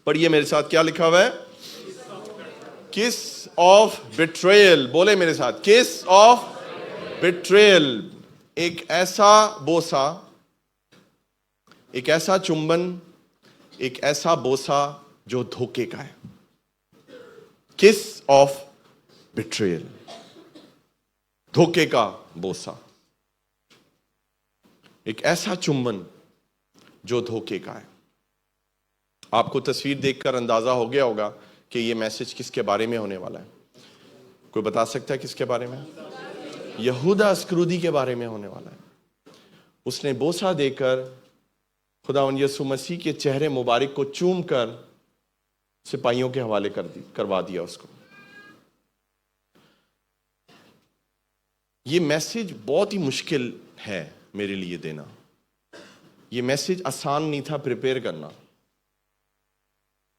पढ़िए मेरे साथ, क्या लिखा हुआ है? किस ऑफ बिट्रेयल। बोले मेरे साथ, किस ऑफ बिट्रेयल। एक ऐसा बोसा, एक ऐसा चुंबन, एक ऐसा बोसा जो धोखे का है। किस ऑफ बिट्रेयल, धोखे का बोसा, एक ऐसा चुंबन जो धोखे का है। आपको तस्वीर देखकर अंदाजा हो गया होगा कि यह मैसेज किसके बारे में होने वाला है। कोई बता सकता है किसके बारे में? यहूदा अस्करूदी के बारे में होने वाला है। उसने बोसा देकर खुदावंद यीशु मसीह के चेहरे मुबारक को चूम कर सिपाहियों के हवाले करवा दिया उसको। ये मैसेज बहुत ही मुश्किल है मेरे लिए देना। ये मैसेज आसान नहीं था प्रिपेयर करना।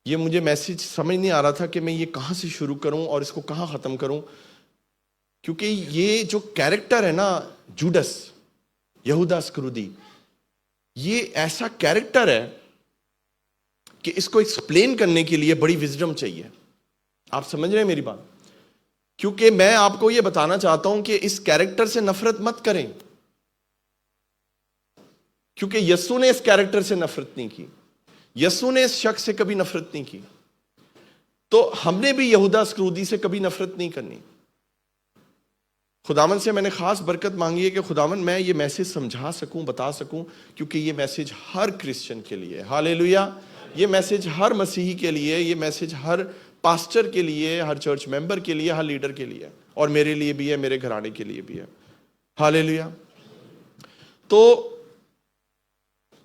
ये मुझे मैसेज समझ नहीं आ रहा था कि मैं ये कहां से शुरू करूं और इसको कहां खत्म करूं, क्योंकि ये जो कैरेक्टर है ना, जूडस, यहूदा अस्करूदी, ये ऐसा कैरेक्टर है कि इसको एक्सप्लेन करने के लिए बड़ी विजडम चाहिए। आप समझ रहे हैं मेरी बात? क्योंकि मैं आपको यह बताना चाहता हूं कि इस कैरेक्टर से नफरत मत करें, क्योंकि यीशु ने इस कैरेक्टर से नफरत नहीं की। यीशु ने इस शख्स से कभी नफरत नहीं की, तो हमने भी यहूदा अस्करूदी से कभी नफरत नहीं करनी। खुदावन से मैंने खास बरकत मांगी है कि खुदावन मैं ये मैसेज समझा सकूं, बता सकूं, क्योंकि ये मैसेज हर क्रिश्चियन के लिए, हालेलुया, ये मैसेज हर मसीही के लिए, ये मैसेज हर पास्टर के लिए, हर चर्च मेंबर के लिए, हर लीडर के लिए, और मेरे लिए भी है, मेरे घराने के लिए भी है, हालेलुया। तो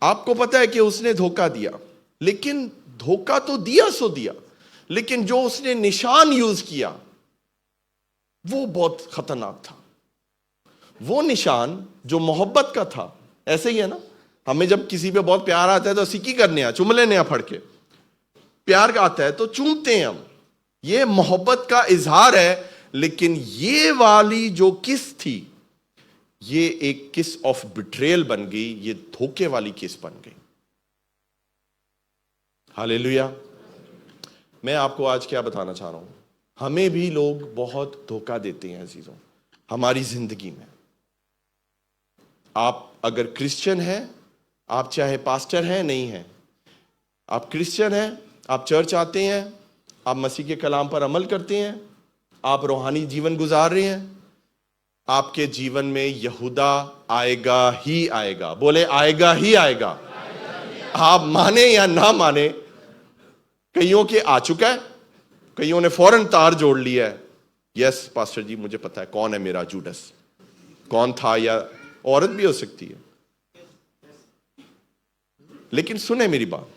आपको पता है कि उसने धोखा दिया, लेकिन धोखा तो दिया सो दिया, लेकिन जो उसने निशान यूज किया वो बहुत खतरनाक था। वो निशान जो मोहब्बत का था। ऐसे ही है ना, हमें जब किसी पे बहुत प्यार आता है तो सिक्की करने हैं, चुम लेने हैं फड़ के। प्यार का आता है तो चूमते हैं हम, ये मोहब्बत का इजहार है। लेकिन ये वाली जो किस थी, ये एक किस ऑफ बिट्रेयल बन गई, ये धोखे वाली किस बन गई। हालेलुया। मैं आपको आज क्या बताना चाह रहा हूं, हमें भी लोग बहुत धोखा देते हैं अजीजों हमारी जिंदगी में। आप अगर क्रिश्चियन हैं, आप चाहे पास्टर हैं नहीं हैं, आप क्रिश्चियन हैं, आप चर्च आते हैं, आप मसीह के कलाम पर अमल करते हैं, आप रूहानी जीवन गुजार रहे हैं, आपके जीवन में यहूदा आएगा ही आएगा। बोले आएगा ही आएगा। आप माने या ना माने, कईयों के आ चुका है, कईयों ने फौरन तार जोड़ लिया है। यस पास्टर जी, मुझे पता है कौन है मेरा जूडस, कौन था, या औरत भी हो सकती है। लेकिन सुने मेरी बात,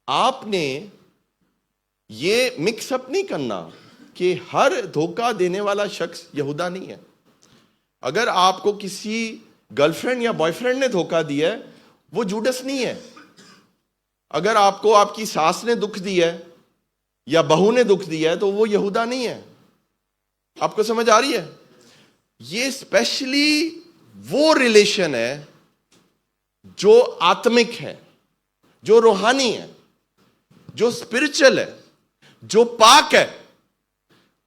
आपने ये मिक्सअप नहीं करना कि हर धोखा देने वाला शख्स यहूदा नहीं है। अगर आपको किसी गर्लफ्रेंड या बॉयफ्रेंड ने धोखा दिया है, वो जूडस नहीं है। अगर आपको आपकी सास ने दुख दिया है या बहू ने दुख दिया है, तो वो यहूदा नहीं है। आपको समझ आ रही है? ये स्पेशली वो रिलेशन है जो आत्मिक है, जो रूहानी है, जो स्पिरिचुअल है, जो पाक है,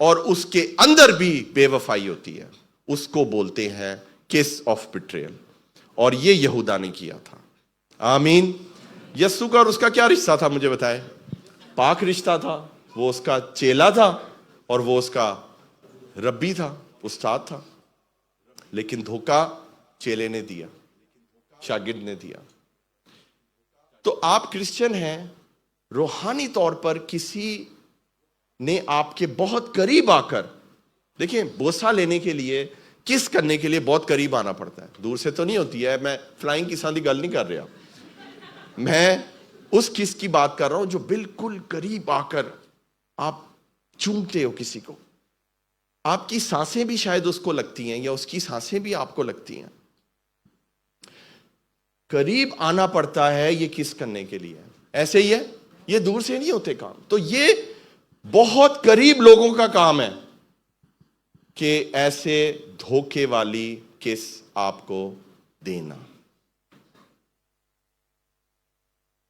और उसके अंदर भी बेवफाई होती है। उसको बोलते हैं किस ऑफ बिट्रेयल, और ये यहूदा ने किया था। आमीन। यीशु का और उसका क्या रिश्ता था मुझे बताएं? पाक रिश्ता था। वो उसका चेला था और वो उसका रब्बी था, उस्ताद था। लेकिन धोखा चेले ने दिया, शागिर्द ने दिया। तो आप क्रिश्चियन हैं, रूहानी तौर पर किसी ने आपके बहुत करीब आकर, देखिए बोसा लेने के लिए, किस करने के लिए बहुत करीब आना पड़ता है, दूर से तो नहीं होती है। मैं फ्लाइंग किसां दी गल नहीं कर रहा, मैं उस किस की बात कर रहा हूं जो बिल्कुल करीब आकर आप चूमते हो किसी को। आपकी सांसें भी शायद उसको लगती हैं या उसकी सांसें भी आपको लगती हैं। करीब आना पड़ता है ये किस करने के लिए। ऐसे ही है, ये दूर से नहीं होते काम। तो ये बहुत करीब लोगों का काम है कि ऐसे धोखे वाली किस आपको देना।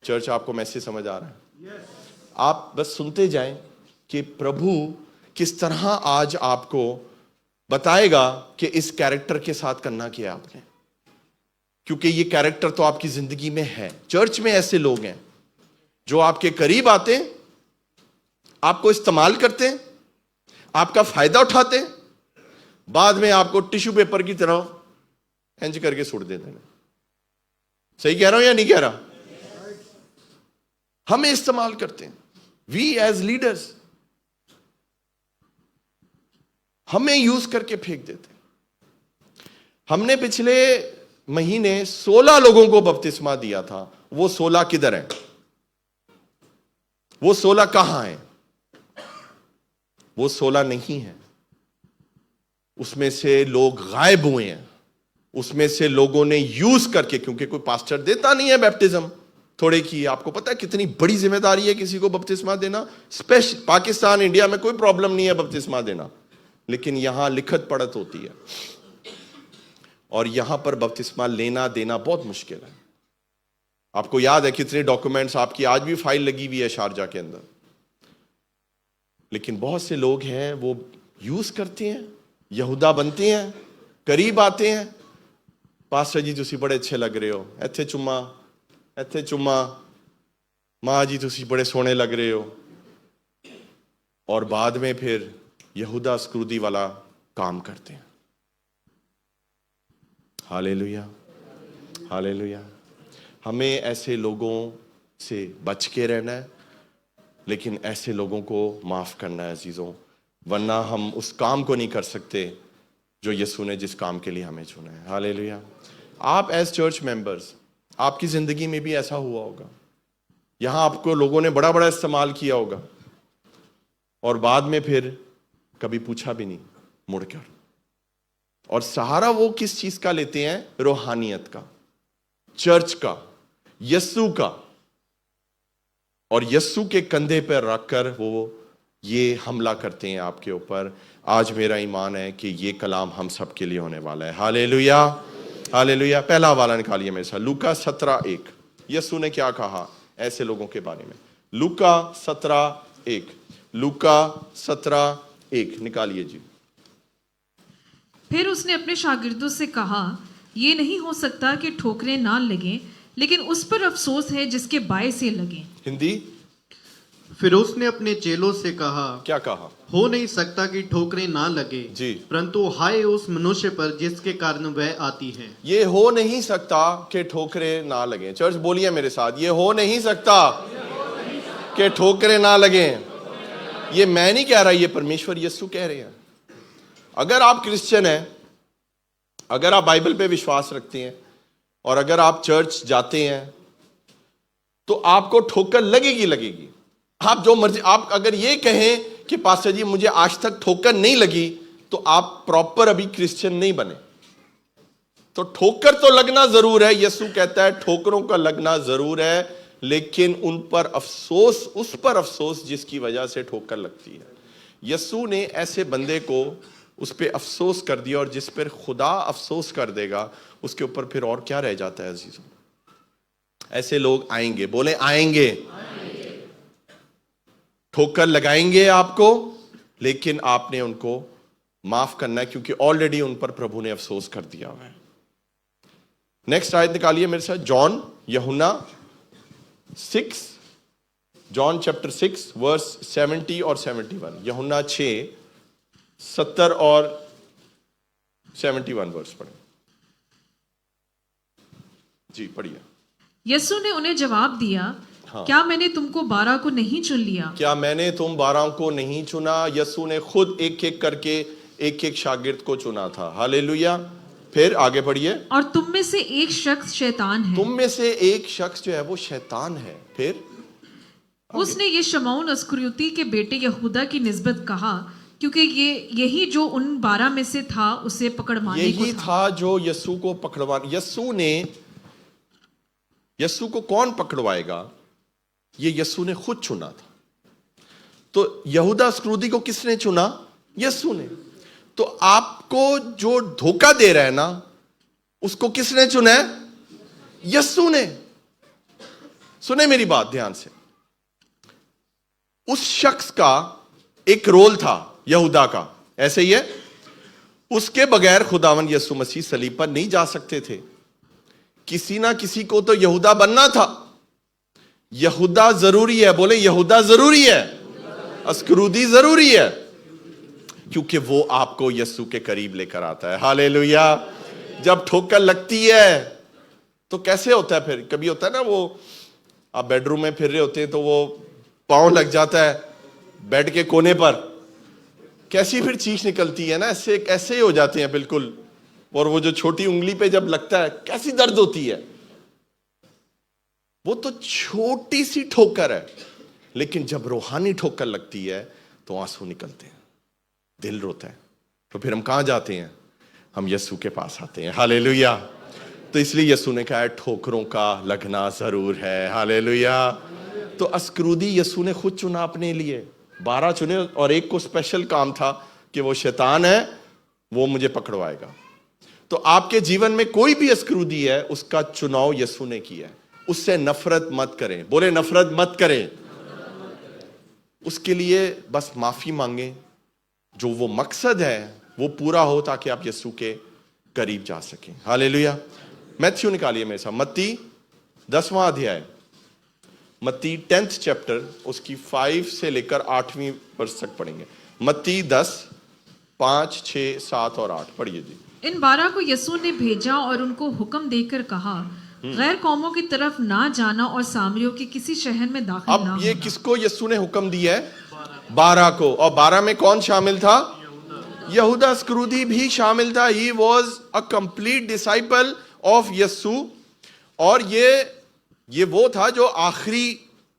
चर्च, आपको मैसेज समझ आ रहा है? आप बस सुनते जाएं कि प्रभु किस तरह आज आपको बताएगा कि इस कैरेक्टर के साथ करना क्या है आपने, क्योंकि ये कैरेक्टर तो आपकी जिंदगी में है। चर्च में ऐसे लोग हैं जो आपके करीब आते हैं, आपको इस्तेमाल करते हैं, आपका फायदा उठाते हैं, बाद में आपको टिश्यू पेपर की तरह इंज करके सुट देते हैं। सही कह रहा हूं या नहीं कह रहा? हमें इस्तेमाल करते हैं, वी एज लीडर्स हमें यूज करके फेंक देते हैं। हमने पिछले महीने 16 लोगों को बपतिस्मा दिया था। वो 16 किधर हैं? वो 16 कहां हैं? वो 16 नहीं है। उसमें से लोग गायब हुए हैं। उसमें से लोगों ने यूज करके, क्योंकि कोई पास्टर देता नहीं है बैप्टिज्म थोड़े की। आपको पता है कितनी बड़ी जिम्मेदारी है किसी को बपतिस्मा देना। स्पेशल पाकिस्तान, इंडिया में कोई प्रॉब्लम नहीं है बपतिस्मा देना, लेकिन यहां लिखत पढ़त होती है और यहां पर बपतिस्मा लेना देना बहुत मुश्किल है। आपको याद है कितने डॉक्यूमेंट्स, आपकी आज भी फाइल लगी हुई है शारजा के अंदर। लेकिन बहुत से लोग हैं वो यूज करते हैं, यहूदा बनते हैं, करीब आते हैं। पास्टर जी तुसी बड़े अच्छे लग रहे हो, इत्थे चुम्मा, इत्थे चुम्मा, मां जी तुसी बड़े सोहने लग रहे हो, और बाद में फिर यहूदा स्क्रूदी वाला काम करते हैं। Hallelujah, hallelujah. हमें ऐसे लोगों से बच के रहना है, लेकिन ऐसे लोगों को माफ करना है अजीजों, वरना हम उस काम को नहीं कर सकते जो यीशु ने जिस काम के लिए हमें चुना है। हालेलुया। आप एज चर्च मेंबर्स, आपकी जिंदगी में भी ऐसा हुआ होगा, यहां आपको लोगों ने बड़ा बड़ा इस्तेमाल किया होगा और बाद में फिर कभी पूछा भी नहीं मुड़कर। और सहारा वो किस चीज का लेते हैं? रूहानियत का, चर्च का, यस्सु का, और यस्सु के कंधे पर रखकर वो ये हमला करते हैं आपके ऊपर। आज मेरा ईमान है कि ये कलाम हम सब के लिए होने वाला है। Hallelujah, hallelujah. पहला हवाला निकालिए मेरे साथ, लूका 17:1। यस्सु ने क्या कहा ऐसे लोगों के बारे में? लूका 17:1, लूका 17:1 निकालिए जी। फिर उसने अपने शागिर्दों से कहा, ये नहीं हो सकता कि ठोकरें ना लगें, लेकिन उस पर अफसोस है जिसके बाय से लगें। हिंदी। फिर उसने अपने चेलों से कहा, क्या कहा? हो नहीं सकता कि ठोकरें ना लगे जी, परंतु हाय उस मनुष्य पर जिसके कारण वह आती है। ये हो नहीं सकता कि ठोकरें ना लगें। चर्च बोलिए मेरे साथ, ये हो नहीं सकता कि ठोकरें ना लगें। ये मैं नहीं कह रहा, ये परमेश्वर यीशु कह रहे हैं। अगर आप क्रिश्चियन हैं, अगर आप बाइबल पे विश्वास रखते हैं और अगर आप चर्च जाते हैं, तो आपको ठोकर लगेगी लगेगी। आप जो मर्जी, आप अगर ये कहें कि पास्टर जी मुझे आज तक ठोकर नहीं लगी, तो आप प्रॉपर अभी क्रिश्चियन नहीं बने। तो ठोकर तो लगना जरूर है, यीशु कहता है ठोकरों का लगना जरूर है, लेकिन उन पर अफसोस, उस पर अफसोस जिसकी वजह से ठोकर लगती है। यीशु ने ऐसे बंदे को उस पर अफसोस कर दिया, और जिस पर खुदा अफसोस कर देगा उसके ऊपर फिर और क्या रह जाता है अजीजों? ऐसे लोग आएंगे, बोले आएंगे, ठोकर लगाएंगे आपको, लेकिन आपने उनको माफ करना है, क्योंकि ऑलरेडी उन पर प्रभु ने अफसोस कर दिया हुआ है। नेक्स्ट आयत निकालिए मेरे साथ, जॉन, यूहन्ना 6, जॉन चैप्टर 6 वर्स 70 और 71। यूहन्ना 6 70 और 71 वर्स पढ़े जी, पढ़िए। यीशु ने उन्हें जवाब दिया, हाँ। क्या मैंने तुमको 12 को नहीं चुन लिया? क्या मैंने तुम 12 को नहीं चुना? यीशु ने खुद एक एक करके एक एक शागिर्द को चुना था। हालेलुया। फिर आगे बढ़िए। और तुम में से एक शख्स शैतान है। तुम में से एक शख्स जो है वो शैतान है। फिर उसने ये शमौन अस्कुरियोती के बेटे यहूदा की निस्बत कहा, क्योंकि यही जो उन 12 में से था उसे पकड़वाने को यही था जो यीशु को पकड़वा। यीशु को कौन पकड़वाएगा? ये यीशु ने खुद चुना था। तो यहूदा अस्कुरियोती को किसने चुना? यीशु ने। तो आपको जो धोखा दे रहा है ना, उसको किसने चुना है? यीशु ने। सुने मेरी बात ध्यान से। उस शख्स का एक रोल था यहूदा का, ऐसे ही है, उसके बगैर खुदावन यीशु मसीह सलीब पर नहीं जा सकते थे। किसी ना किसी को तो यहूदा बनना था। यहूदा जरूरी है, बोले यहूदा जरूरी है, अस्क्रूदी जरूरी है, क्योंकि वो आपको यीशु के करीब लेकर आता है। हालेलुया। जब ठोकर लगती है तो कैसे होता है फिर? कभी होता है ना, वो आप बेडरूम में फिर रहे होते हैं तो वो पांव लग जाता है बेड के कोने पर, कैसी फिर चीख निकलती है ना, ऐसे कैसे ही हो जाते हैं बिल्कुल। और वो जो छोटी उंगली पे जब लगता है कैसी दर्द होती है। वो तो छोटी सी ठोकर है, लेकिन जब रूहानी ठोकर लगती है तो आंसू निकलते हैं, दिल रोता है। तो फिर हम कहां जाते हैं? हम यीशु के पास आते हैं। हालेलुया। तो इसलिए यीशु ने कहा है ठोकरों का लगना जरूर है। हालेलुया। तो अस्क्रूदी यीशु ने खुद चुना अपने लिए, 12 चुने, और एक को स्पेशल काम था कि वो शैतान है, वो मुझे पकड़वाएगा। तो आपके जीवन में कोई भी अस्क्रूदी है, उसका चुनाव यीशु ने किया है। उससे नफरत मत करें, बोले नफरत मत करें। उसके लिए बस माफी मांगे, जो वो मकसद है वो पूरा हो, ताकि आप यीशु के करीब जा सकें। हालेलुया। मैथ्यू निकालिए मेरे साथ, मत्ती 10वां अध्याय, मत्ती 10th चैप्टर, उसकी 5 से लेकर 8वीं वर्ष तक पढ़ेंगे। मत्ती 10, 5, 6, 7 और 8 पढ़िए जी। इन 12 को यीशु ने भेजा और उनको हुक्म देकर कहा, गैर कौमों की तरफ ना जाना और सामरियों के किसी शहर में दाखिल ना अब ये होना। किसको यीशु ने हुक्म दिया है? 12 को। और 12 में कौन शामिल था? यहूदा अस्क्रूदी भी शामिल था। He was a complete disciple of यीशु। और ये वो था जो आखिरी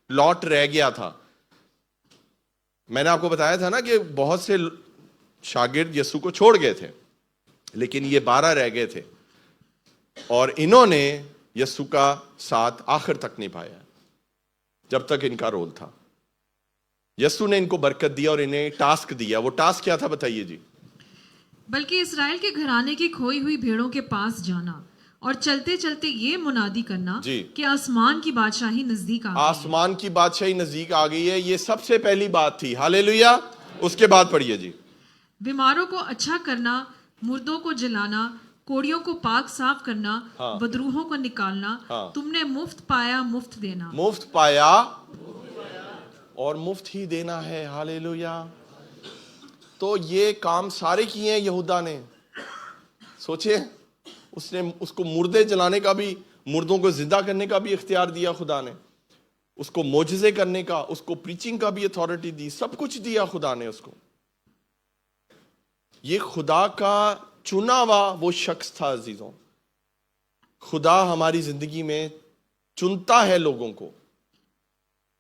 लॉट रह गया था। मैंने आपको बताया था ना कि बहुत से शागिर्द यीशु को छोड़ गए थे, लेकिन ये 12 रह गए थे, और इन्होंने यीशु का साथ आखिर तक निभाया जब तक इनका रोल था। यीशु ने इनको बरकत दिया और इन्हें टास्क दिया। वो टास्क क्या था बताइए जी? बल्कि इसराइल के घराने की खोई हुई भेड़ों के पास जाना और चलते चलते ये मुनादी करना जी। कि आसमान की बादशाही नजदीक आ गई है। आसमान की बादशाही नजदीक आ गई है, ये सबसे पहली बात थी। हालेलुया। उसके बाद पढ़िए जी। बीमारों को अच्छा करना, मुर्दों को जलाना, कोड़ियों को पाक साफ करना, हाँ। बदरूहों को निकालना। हाँ। तुमने मुफ्त पाया मुफ्त देना। मुफ्त पाया और मुफ्त ही देना है। हालेलुया। तो ये काम सारे किए हैं यहूदा ने। सोचिए, उसने उसको मुर्दे जलाने का भी, मुर्दों को जिंदा करने का भी इख्तियार दिया खुदा ने, उसको मोजज़े करने का, उसको प्रीचिंग का भी अथॉरिटी दी, सब कुछ दिया खुदा ने उसको। ये खुदा का चुना हुआ वो शख्स था। अजीजों, खुदा हमारी जिंदगी में चुनता है लोगों को।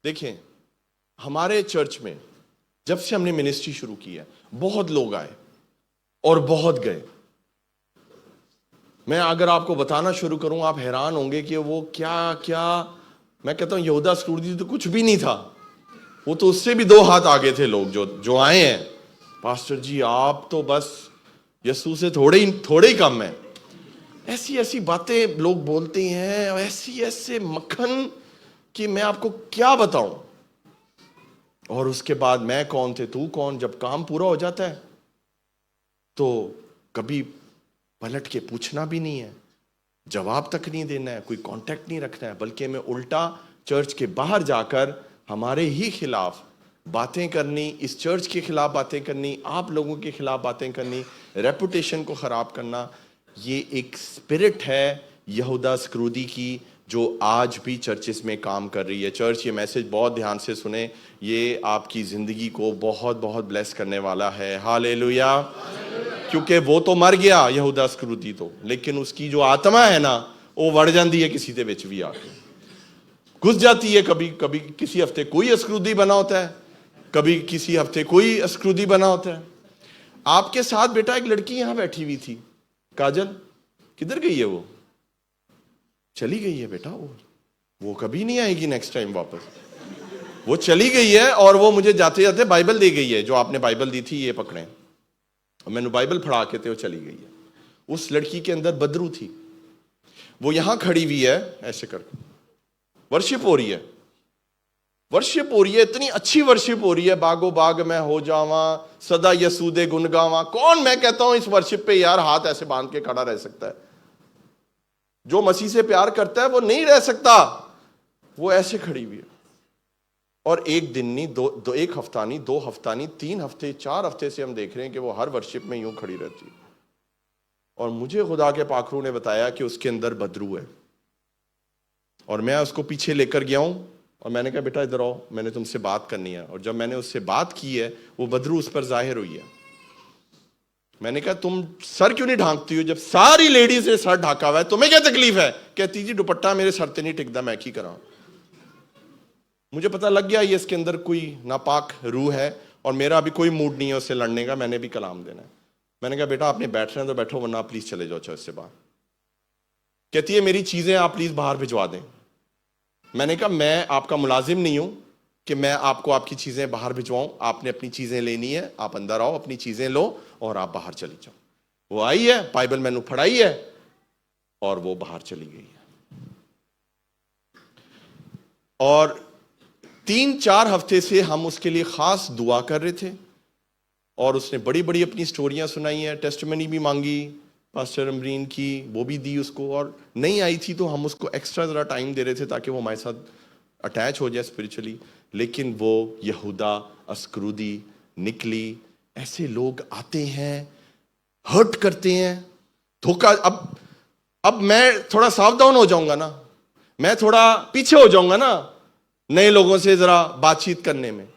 देखें, हमारे चर्च में जब से हमने मिनिस्ट्री शुरू की है, बहुत लोग आए और बहुत गए। मैं अगर आपको बताना शुरू करूं, आप हैरान होंगे कि वो क्या क्या। मैं कहता हूं यहूदा अस्क्रूदी तो कुछ भी नहीं था, वो तो उससे भी 2 हाथ आगे थे। लोग जो आए हैं, पास्टर जी आप तो बस यीशु से थोड़े ही कम है। ऐसी ऐसी बातें लोग बोलते हैं, ऐसी ऐसे मक्खन कि मैं आपको क्या बताऊं। और उसके बाद मैं कौन थे तू कौन, जब काम पूरा हो जाता है तो कभी पलट के पूछना भी नहीं है, जवाब तक नहीं देना है, कोई कांटेक्ट नहीं रखना है, बल्कि मैं उल्टा चर्च के बाहर जाकर हमारे ही खिलाफ बातें करनी, इस चर्च के खिलाफ बातें करनी, आप लोगों के खिलाफ बातें करनी, रेपुटेशन को खराब करना। ये एक स्पिरिट है यहूदा अस्क्रूदी की, जो आज भी चर्चेस में काम कर रही है। चर्च, ये मैसेज बहुत ध्यान से सुने, ये आपकी जिंदगी को बहुत बहुत ब्लेस करने वाला है। हालेलुया। क्योंकि वो तो मर गया यहूदा अस्क्रूदी तो, लेकिन उसकी जो आत्मा है ना, वो वड़ जाती है किसी दे विच भी आके, घुस जाती है। कभी कभी किसी हफ्ते कोई अस्क्रूदी बना होता है, कभी किसी हफ्ते कोई अस्क्रूदी बना होता है। आपके साथ बेटा एक लड़की यहां बैठी हुई थी, काजल, किधर गई है वो? चली गई है बेटा, वो कभी नहीं आएगी नेक्स्ट टाइम वापस। वो चली गई है, और वो मुझे जाते जाते बाइबल दे गई है, जो आपने बाइबल दी थी ये पकड़े। मैंने बाइबल फड़ा के थे, वो चली गई है। उस लड़की के अंदर बदरू थी, वो यहां खड़ी हुई है ऐसे करके, वर्शिप हो रही है, वर्शिप हो रही है, इतनी अच्छी वर्शिप हो रही है, बागो बाग मैं हो जावा, सदा यसू दे गुण गावा। कौन, मैं कहता हूं इस वर्शिप पे यार हाथ ऐसे बांध के खड़ा रह सकता है? जो मसीह से प्यार करता है वो नहीं रह सकता, वो ऐसे खड़ी हुई है। और एक दिन नहीं, एक हफ्ता नहीं, 2 हफ्ता नहीं, 3 हफ्ते 4 हफ्ते से हम देख रहे हैं कि वो हर वर्शिप में यूं खड़ी रहती है। और मुझे खुदा के पाखरू ने बताया कि उसके अंदर बदरू है, और मैं उसको पीछे लेकर गया हूं और मैंने कहा बेटा इधर आओ, मैंने तुमसे बात करनी है। और जब मैंने उससे बात की है, वो बदरू उस पर जाहिर हुई है। मैंने कहा तुम सर क्यों नहीं ढांकती हो, जब सारी लेडीज ने सर ढाका हुआ है, तुम्हें क्या तकलीफ है? कहती जी दुपट्टा मेरे सर पे नहीं टिकता, मैं की करा। मुझे पता लग गया ये इसके अंदर कोई नापाक रूह है, और मेरा अभी कोई मूड नहीं है उससे लड़ने का, मैंने भी कलाम देना है। मैंने कहा बेटा आपने बैठना है तो बैठो, वरना आप प्लीज चले जाओ चर्च से बाहर। कहती है मेरी चीजें आप प्लीज बाहर भिजवा दें। मैंने कहा मैं आपका मुलाजिम नहीं हूं कि मैं आपको आपकी चीजें बाहर भिजवाऊं, आपने अपनी चीजें लेनी है, आप अंदर आओ, अपनी चीजें लो और आप बाहर चली जाओ। वो आई है, बाइबल मैंने पढ़ाई है और वो बाहर चली गई है। और 3-4 हफ्ते से हम उसके लिए खास दुआ कर रहे थे, और उसने बड़ी बड़ी अपनी स्टोरियां सुनाई हैं, टेस्टिमनी भी मांगी पास्टर अमरीन की, वो भी दी उसको। और नहीं आई थी तो हम उसको एक्स्ट्रा जरा टाइम दे रहे थे ताकि वो हमारे साथ अटैच हो जाए स्पिरिचुअली। लेकिन वो यहूदा अस्करूदी निकली। ऐसे लोग आते हैं, हर्ट करते हैं, धोखा। अब मैं थोड़ा सावधान हो जाऊंगा ना, मैं थोड़ा पीछे हो जाऊंगा ना नए लोगों से जरा बातचीत करने में,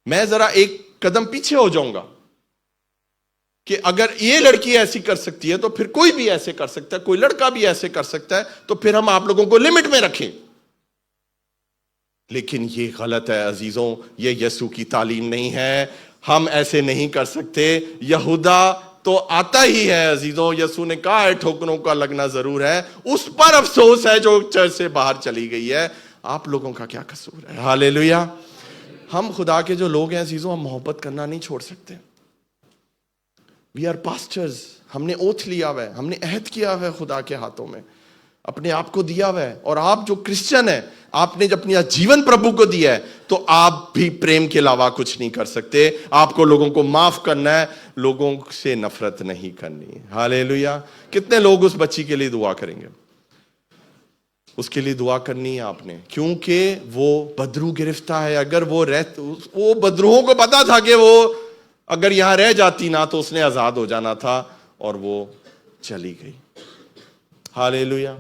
मैं जरा एक कदम पीछे हो जाऊंगा कि अगर ये लड़की ऐसी कर सकती है तो फिर कोई भी ऐसे कर सकता है, कोई लड़का भी ऐसे कर सकता है, तो फिर हम आप लोगों को लिमिट में रखें। लेकिन ये गलत है अजीजों, ये यीशु की तालीम नहीं है, हम ऐसे नहीं कर सकते। यहूदा तो आता ही है अजीजों, यीशु ने कहा है ठोकरों का लगना जरूर है, उस पर अफसोस है जो चर्च से बाहर चली गई है। आप लोगों का क्या कसूर है? हालेलुया। हम खुदा के जो लोग हैं अजीजों, हम मोहब्बत करना नहीं छोड़ सकते। वी आर पास्टर्स, हमने ओथ लिया हुआ है, हमने अहद किया हुआ है खुदा के हाथों में, अपने आप को दिया हुआ है। और आप जो क्रिश्चियन है, आपने जब अपना जीवन प्रभु को दिया है, तो आप भी प्रेम के अलावा कुछ नहीं कर सकते। आपको लोगों को माफ करना है, लोगों से नफरत नहीं करनी है। हालेलुया। कितने लोग उस बच्ची के लिए दुआ करेंगे? उसके लिए दुआ करनी है आपने, क्योंकि वो बदरू गिरफ्ता है। अगर वो बदरूहों को पता था कि वो अगर यहां रह जाती ना तो उसने आजाद हो जाना था, और वो चली गई। हालेलुया।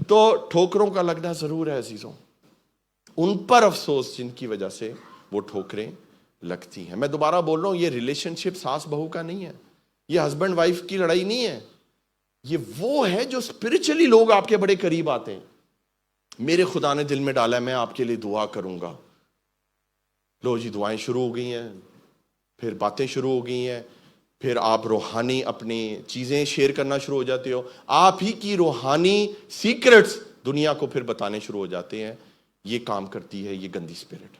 तो ठोकरों का लगना जरूर है अजीजों, उन पर अफसोस जिनकी वजह से वो ठोकरें लगती हैं। मैं दोबारा बोल रहा हूं, ये रिलेशनशिप सास बहू का नहीं है, ये हस्बैंड वाइफ की लड़ाई नहीं है। ये वो है जो स्पिरिचुअली लोग आपके बड़े करीब आते हैं। मेरे खुदा ने दिल में डाला है मैं आपके लिए दुआ करूंगा, लो जी दुआएं शुरू हो गई हैं, फिर बातें शुरू हो गई हैं, फिर आप रूहानी अपनी चीजें शेयर करना शुरू हो जाते हो, आप ही की रूहानी सीक्रेट्स दुनिया को फिर बताने शुरू हो जाते हैं। ये काम करती है ये गंदी स्पिरिट।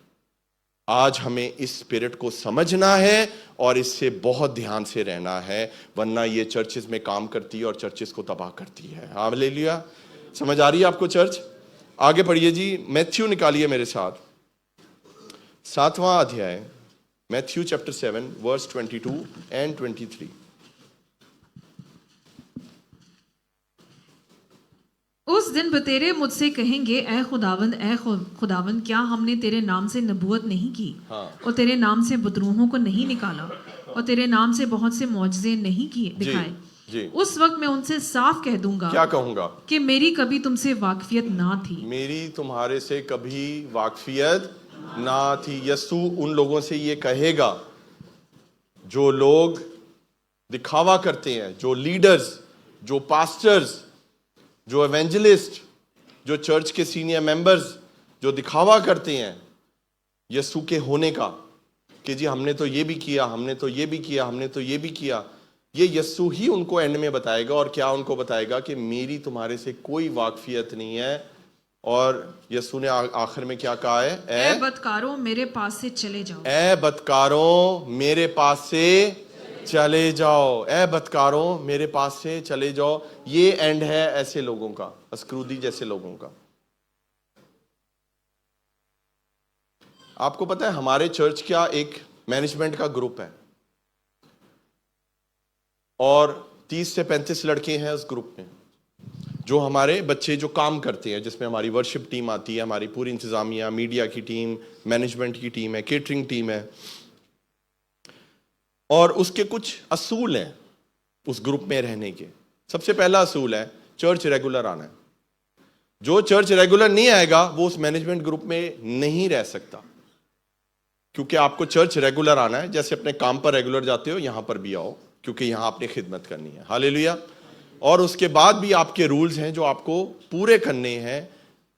आज हमें इस स्पिरिट को समझना है और इससे बहुत ध्यान से रहना है, वरना ये चर्चेस में काम करती है और चर्चेस को तबाह करती है। हालेलुया। समझ आ रही है आपको चर्च? आगे पढ़िए जी, मैथ्यू निकालिए मेरे साथ, 7वां अध्याय, मैथ्यू चैप्टर 7 वर्स 22 एंड 23। उस दिन बतेरे मुझसे कहेंगे, ए खुदावंद, क्या हमने तेरे नाम से नबूवत नहीं की, और तेरे नाम से बदरूहों को नहीं निकाला, और तेरे नाम से बहुत से मौजज़े नहीं किए दिखाए? जी। उस वक्त मैं उनसे साफ कह दूंगा, क्या कहूंगा? कि मेरी कभी तुमसे वाकफियत ना थी। मेरी तुम्हारे से कभी वाकफियत ना थी। यीशु उन लोगों से ये कहेगा जो लोग दिखावा करते हैं, जो लीडर्स, जो पास्टर्स, जो एवेंजलिस्ट, जो चर्च के सीनियर मेंबर्स जो दिखावा करते हैं यीशु के होने का, कि जी हमने तो ये भी किया, हमने तो ये भी किया, हमने तो ये भी किया, ये यीशु ही उनको एंड में बताएगा। और क्या उनको बताएगा? कि मेरी तुम्हारे से कोई वाकफियत नहीं है। और यीशु ने आखिर में क्या कहा है? ए बदकारों मेरे पास से चले जाओ। ए बदकारों मेरे पास से चले जाओ। ए बदकारों मेरे पास से चले जाओ। ये एंड है ऐसे लोगों का, अस्क्रूदी जैसे लोगों का। आपको पता है हमारे चर्च का एक मैनेजमेंट का ग्रुप है और 30 से 35 लड़के हैं उस ग्रुप में, जो हमारे बच्चे जो काम करते हैं, जिसमें हमारी वर्शिप टीम आती है, हमारी पूरी इंतजामिया, मीडिया की टीम, मैनेजमेंट की टीम है, केटरिंग टीम है। और उसके कुछ असूल हैं उस ग्रुप में रहने के। सबसे पहला असूल है चर्च रेगुलर आना है। जो चर्च रेगुलर नहीं आएगा वो उस मैनेजमेंट ग्रुप में नहीं रह सकता, क्योंकि आपको चर्च रेगुलर आना है। जैसे अपने काम पर रेगुलर जाते हो, यहां पर भी आओ, क्योंकि यहां आपने खिदमत करनी है। हालेलुया। और उसके बाद भी आपके रूल्स हैं जो आपको पूरे करने हैं।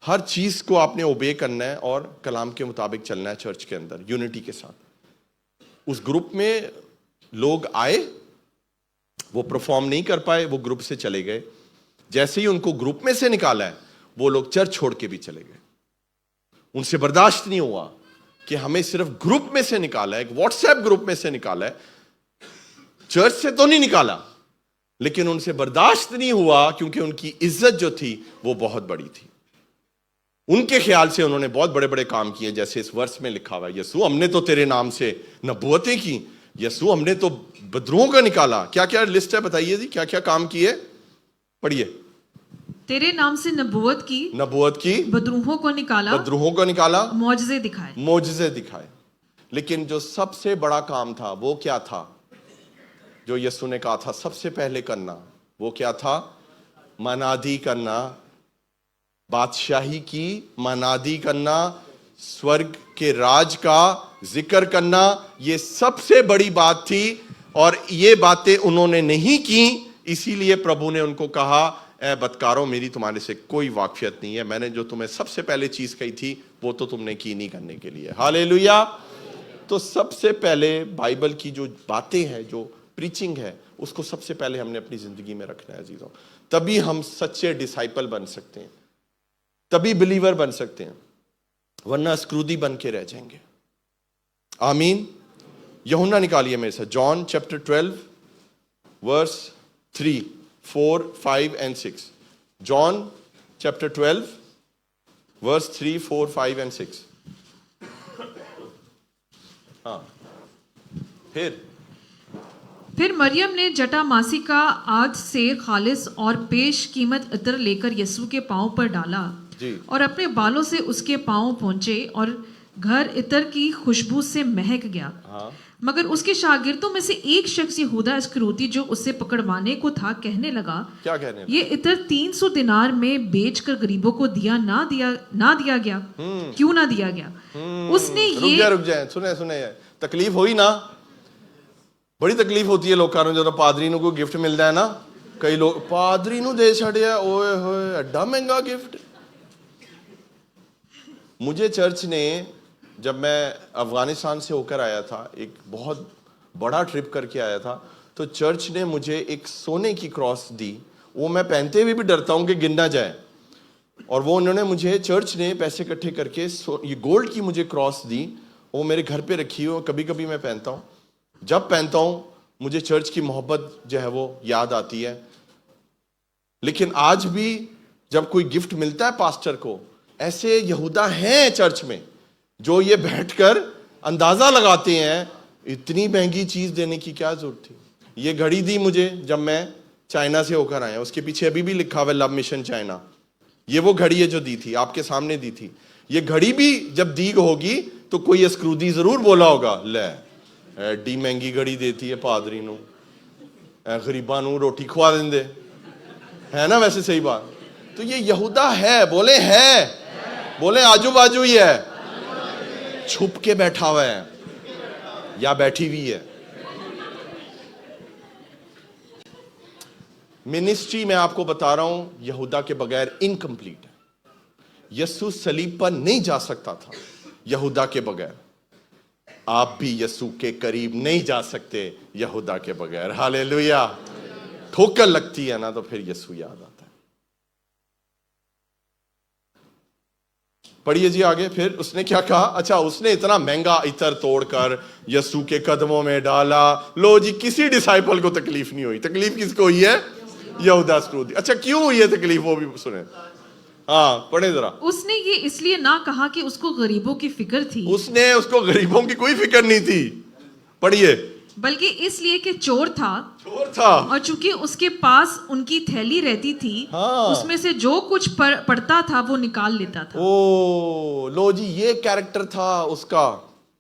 हर चीज को आपने ओबे करना है और कलाम के मुताबिक चलना है चर्च के अंदर यूनिटी के साथ। उस ग्रुप में लोग आए, वो परफॉर्म नहीं कर पाए, वो ग्रुप से चले गए। जैसे ही उनको ग्रुप में से निकाला है, वो लोग चर्च छोड़ के भी चले गए। उनसे बर्दाश्त नहीं हुआ कि हमें सिर्फ ग्रुप में से निकाला है, एक व्हाट्सएप ग्रुप में से निकाला है, चर्च से तो नहीं निकाला। लेकिन उनसे बर्दाश्त नहीं हुआ क्योंकि उनकी इज्जत जो थी वो बहुत बड़ी थी। उनके ख्याल से उन्होंने बहुत बड़े बड़े काम किए, जैसे इस वर्ष में लिखा हुआ है, यीशु हमने तो तेरे नाम से नबूवतें की, यीशु हमने तो बदरूहों का निकाला। क्या क्या लिस्ट है बताइए जी, क्या क्या काम किए, पढ़िए। तेरे नाम से नबूवत की, बदरूहों को निकाला, मौजज़े दिखाए। लेकिन जो सबसे बड़ा काम था वो क्या था, जो यीशु ने कहा था सबसे पहले करना, वो क्या था? मनादी करना, बादशाही की मनादी करना, स्वर्ग के राज का जिक्र करना। ये सबसे बड़ी बात थी और ये बातें उन्होंने नहीं की। इसीलिए प्रभु ने उनको कहा, ए बदकारों, मेरी तुम्हारे से कोई वाकफियत नहीं है। मैंने जो तुम्हें सबसे पहले चीज कही थी वो तो तुमने की नहीं करने के लिए। हालेलुया। तो सबसे पहले बाइबल की जो बातें हैं, जो प्रीचिंग है, उसको सबसे पहले हमने अपनी जिंदगी में रखना है अजीजों। तभी हम सच्चे डिसाइपल बन सकते हैं, तभी बिलीवर बन सकते हैं, वरना स्क्रूदी बन के रह जाएंगे। आमीन। यूहन्ना निकालिए मेरे साथ, John chapter 12 verse 3, 4, 5 and 6। John chapter 12 verse 3, 4, 5 and 6। हाँ, फिर मरियम ने जटामासी का आध सेर खालिस और पेश कीमत इत्र लेकर यीशु के पांव पर डाला और अपने बालों से उसके पांव पहुंचे और घर इत्र की खुशबू से महक गया। मगर उसके शागिर्दों में से एक शख्स यहूदा इस्करियोती, जो उससे पकड़वाने को था, कहने लगा, क्या कहने लगा? ये इत्र 300 दिनार में बेचकर गरीबों को ना दिया गया। क्यों ना दिया गया? उसने रुक जाए, सुने तकलीफ हुई ना, बड़ी तकलीफ होती है लोगों को जो पादरी को गिफ्ट मिलता है ना। कई लोग पादरी दे छड़िया, ओए होए एडा महंगा गिफ्ट। मुझे चर्च ने, जब मैं अफगानिस्तान से होकर आया था, एक बहुत बड़ा ट्रिप करके आया था, तो चर्च ने मुझे एक सोने की क्रॉस दी। वो मैं पहनते हुए भी डरता हूँ कि गिर ना जाए। और वो उन्होंने मुझे, चर्च ने पैसे इकट्ठे करके ये गोल्ड की मुझे क्रॉस दी। वो मेरे घर पे रखी हुई, कभी कभी मैं पहनता हूँ। जब पहनता हूँ मुझे चर्च की मोहब्बत जो है वो याद आती है। लेकिन आज भी जब कोई गिफ्ट मिलता है पास्टर को, ऐसे यहूदा हैं चर्च में जो ये बैठकर अंदाजा लगाते हैं इतनी महंगी चीज देने की क्या जरूरत थी। ये घड़ी दी मुझे जब मैं चाइना से होकर आया, उसके पीछे अभी भी लिखा हुआ है लव मिशन चाइना। ये वो घड़ी है जो दी थी, आपके सामने दी थी। ये घड़ी भी जब दी होगी तो कोई स्क्रूदी जरूर बोला होगा, ले एडी महंगी घड़ी देती है पादरी नू, गरीबा नू रोटी खुआ देंदे, है ना? वैसे सही बात। तो ये यहूदा है, बोले आजू बाजू ही है, छुप के बैठा हुआ है या बैठी हुई है। मिनिस्ट्री में आपको बता रहा हूं, यहूदा के बगैर इनकम्प्लीट है। यीशु सलीब पर नहीं जा सकता था यहूदा के बगैर। आप भी यीशु के करीब नहीं जा सकते यहूदा के बगैर। हालेलुया। ठोकर लगती है ना तो फिर यीशु याद आता है। पढ़िए जी आगे। फिर उसने क्या कहा? अच्छा, उसने इतना महंगा इत्र तोड़कर यीशु के कदमों में डाला। लो जी, किसी डिसाइपल को तकलीफ नहीं हुई। तकलीफ किसको हुई है? यहूदा इस्करियोती। अच्छा, क्यों हुई है तकलीफ वो भी सुने। हाँ पढ़े जरा। उसने ये इसलिए ना कहा कि उसको गरीबों की फिक्र थी, उसने उसको गरीबों की कोई फिक्र नहीं थी, पढ़िए, बल्कि इसलिए कि चोर था, चोर था। और चूंकि उसके पास उनकी थैली रहती थी, हाँ। उसमें से जो कुछ पड़ता था वो निकाल लेता था। ओ लो जी, ये कैरेक्टर था उसका,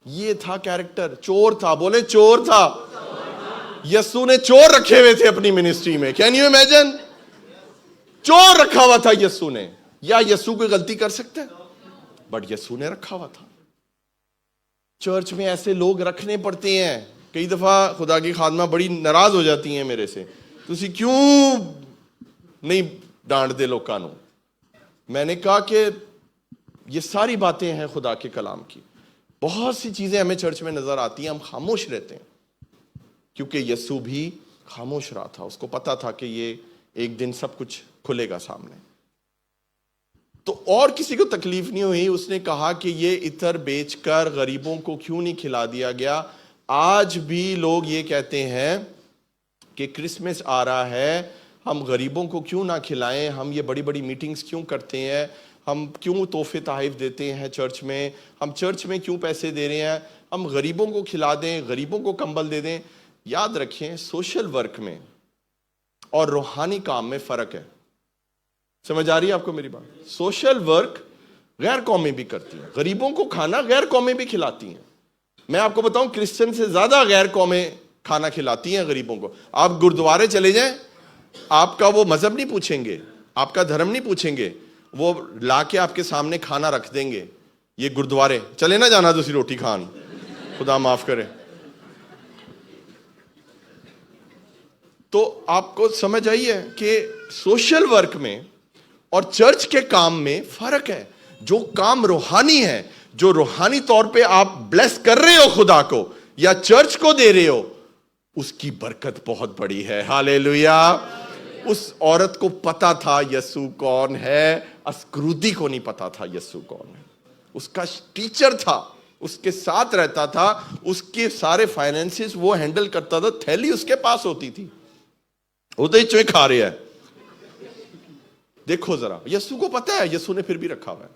ये था कैरेक्टर, चोर था, बोले चोर था। यस्सु ने चोर रखे हुए थे अपनी मिनिस्ट्री में, कैन यू इमेजिन? चोर रखा हुआ था यस्सु ने। या यस्सु कोई गलती कर सकता है? बट यस्सु ने रखा हुआ था। चर्च में ऐसे लोग रखने पड़ते हैं। कई दफा खुदा की खादमा बड़ी नाराज हो जाती हैं मेरे से, तुसी क्यों नहीं डांट दे लोकां नूं? मैंने कहा कि ये सारी बातें हैं खुदा के कलाम की। बहुत सी चीजें हमें चर्च में नजर आती हैं, हम खामोश रहते हैं, क्योंकि यस्सु भी खामोश रहा था। उसको पता था कि ये एक दिन सब कुछ खुलेगा सामने। तो और किसी को तकलीफ नहीं हुई। उसने कहा कि ये इतर बेचकर गरीबों को क्यों नहीं खिला दिया गया। आज भी लोग ये कहते हैं कि क्रिसमस आ रहा है, हम गरीबों को क्यों ना खिलाएं, हम ये बड़ी बड़ी मीटिंग्स क्यों करते हैं, हम क्यों तोहफे तहफ़ देते हैं चर्च में, हम चर्च में क्यों पैसे दे रहे हैं, हम गरीबों को खिला दें, गरीबों को कंबल दे दें। याद रखें, सोशल वर्क में और रूहानी काम में फ़र्क है। समझ आ रही है आपको मेरी बात? सोशल वर्क गैर कौमें भी करती हैं, गरीबों को खाना गैर कौमें भी खिलाती हैं। मैं आपको बताऊं, क्रिश्चियन से ज्यादा गैर कौमें खाना खिलाती हैं गरीबों को। आप गुरुद्वारे चले जाएं, आपका वो मजहब नहीं पूछेंगे, आपका धर्म नहीं पूछेंगे, वो लाके आपके सामने खाना रख देंगे। ये गुरुद्वारे चले ना जाना दूसरी रोटी खान, खुदा माफ करे। तो आपको समझ आई है कि सोशल वर्क में और चर्च के काम में फर्क है। जो काम रूहानी है, जो रूहानी तौर पे आप ब्लेस कर रहे हो खुदा को या चर्च को दे रहे हो, उसकी बरकत बहुत बड़ी है। हालेलुया। उस औरत को पता था यस्सु कौन है, अस्क्रूदी को नहीं पता था यस्सु कौन है। उसका टीचर था, उसके साथ रहता था, उसके सारे फाइनेंसेस वो हैंडल करता था, थैली उसके पास होती थी, वो तो चुए खा रहे हैं। देखो जरा, यस्सु को पता है, यस्सु ने फिर भी रखा हुआ है।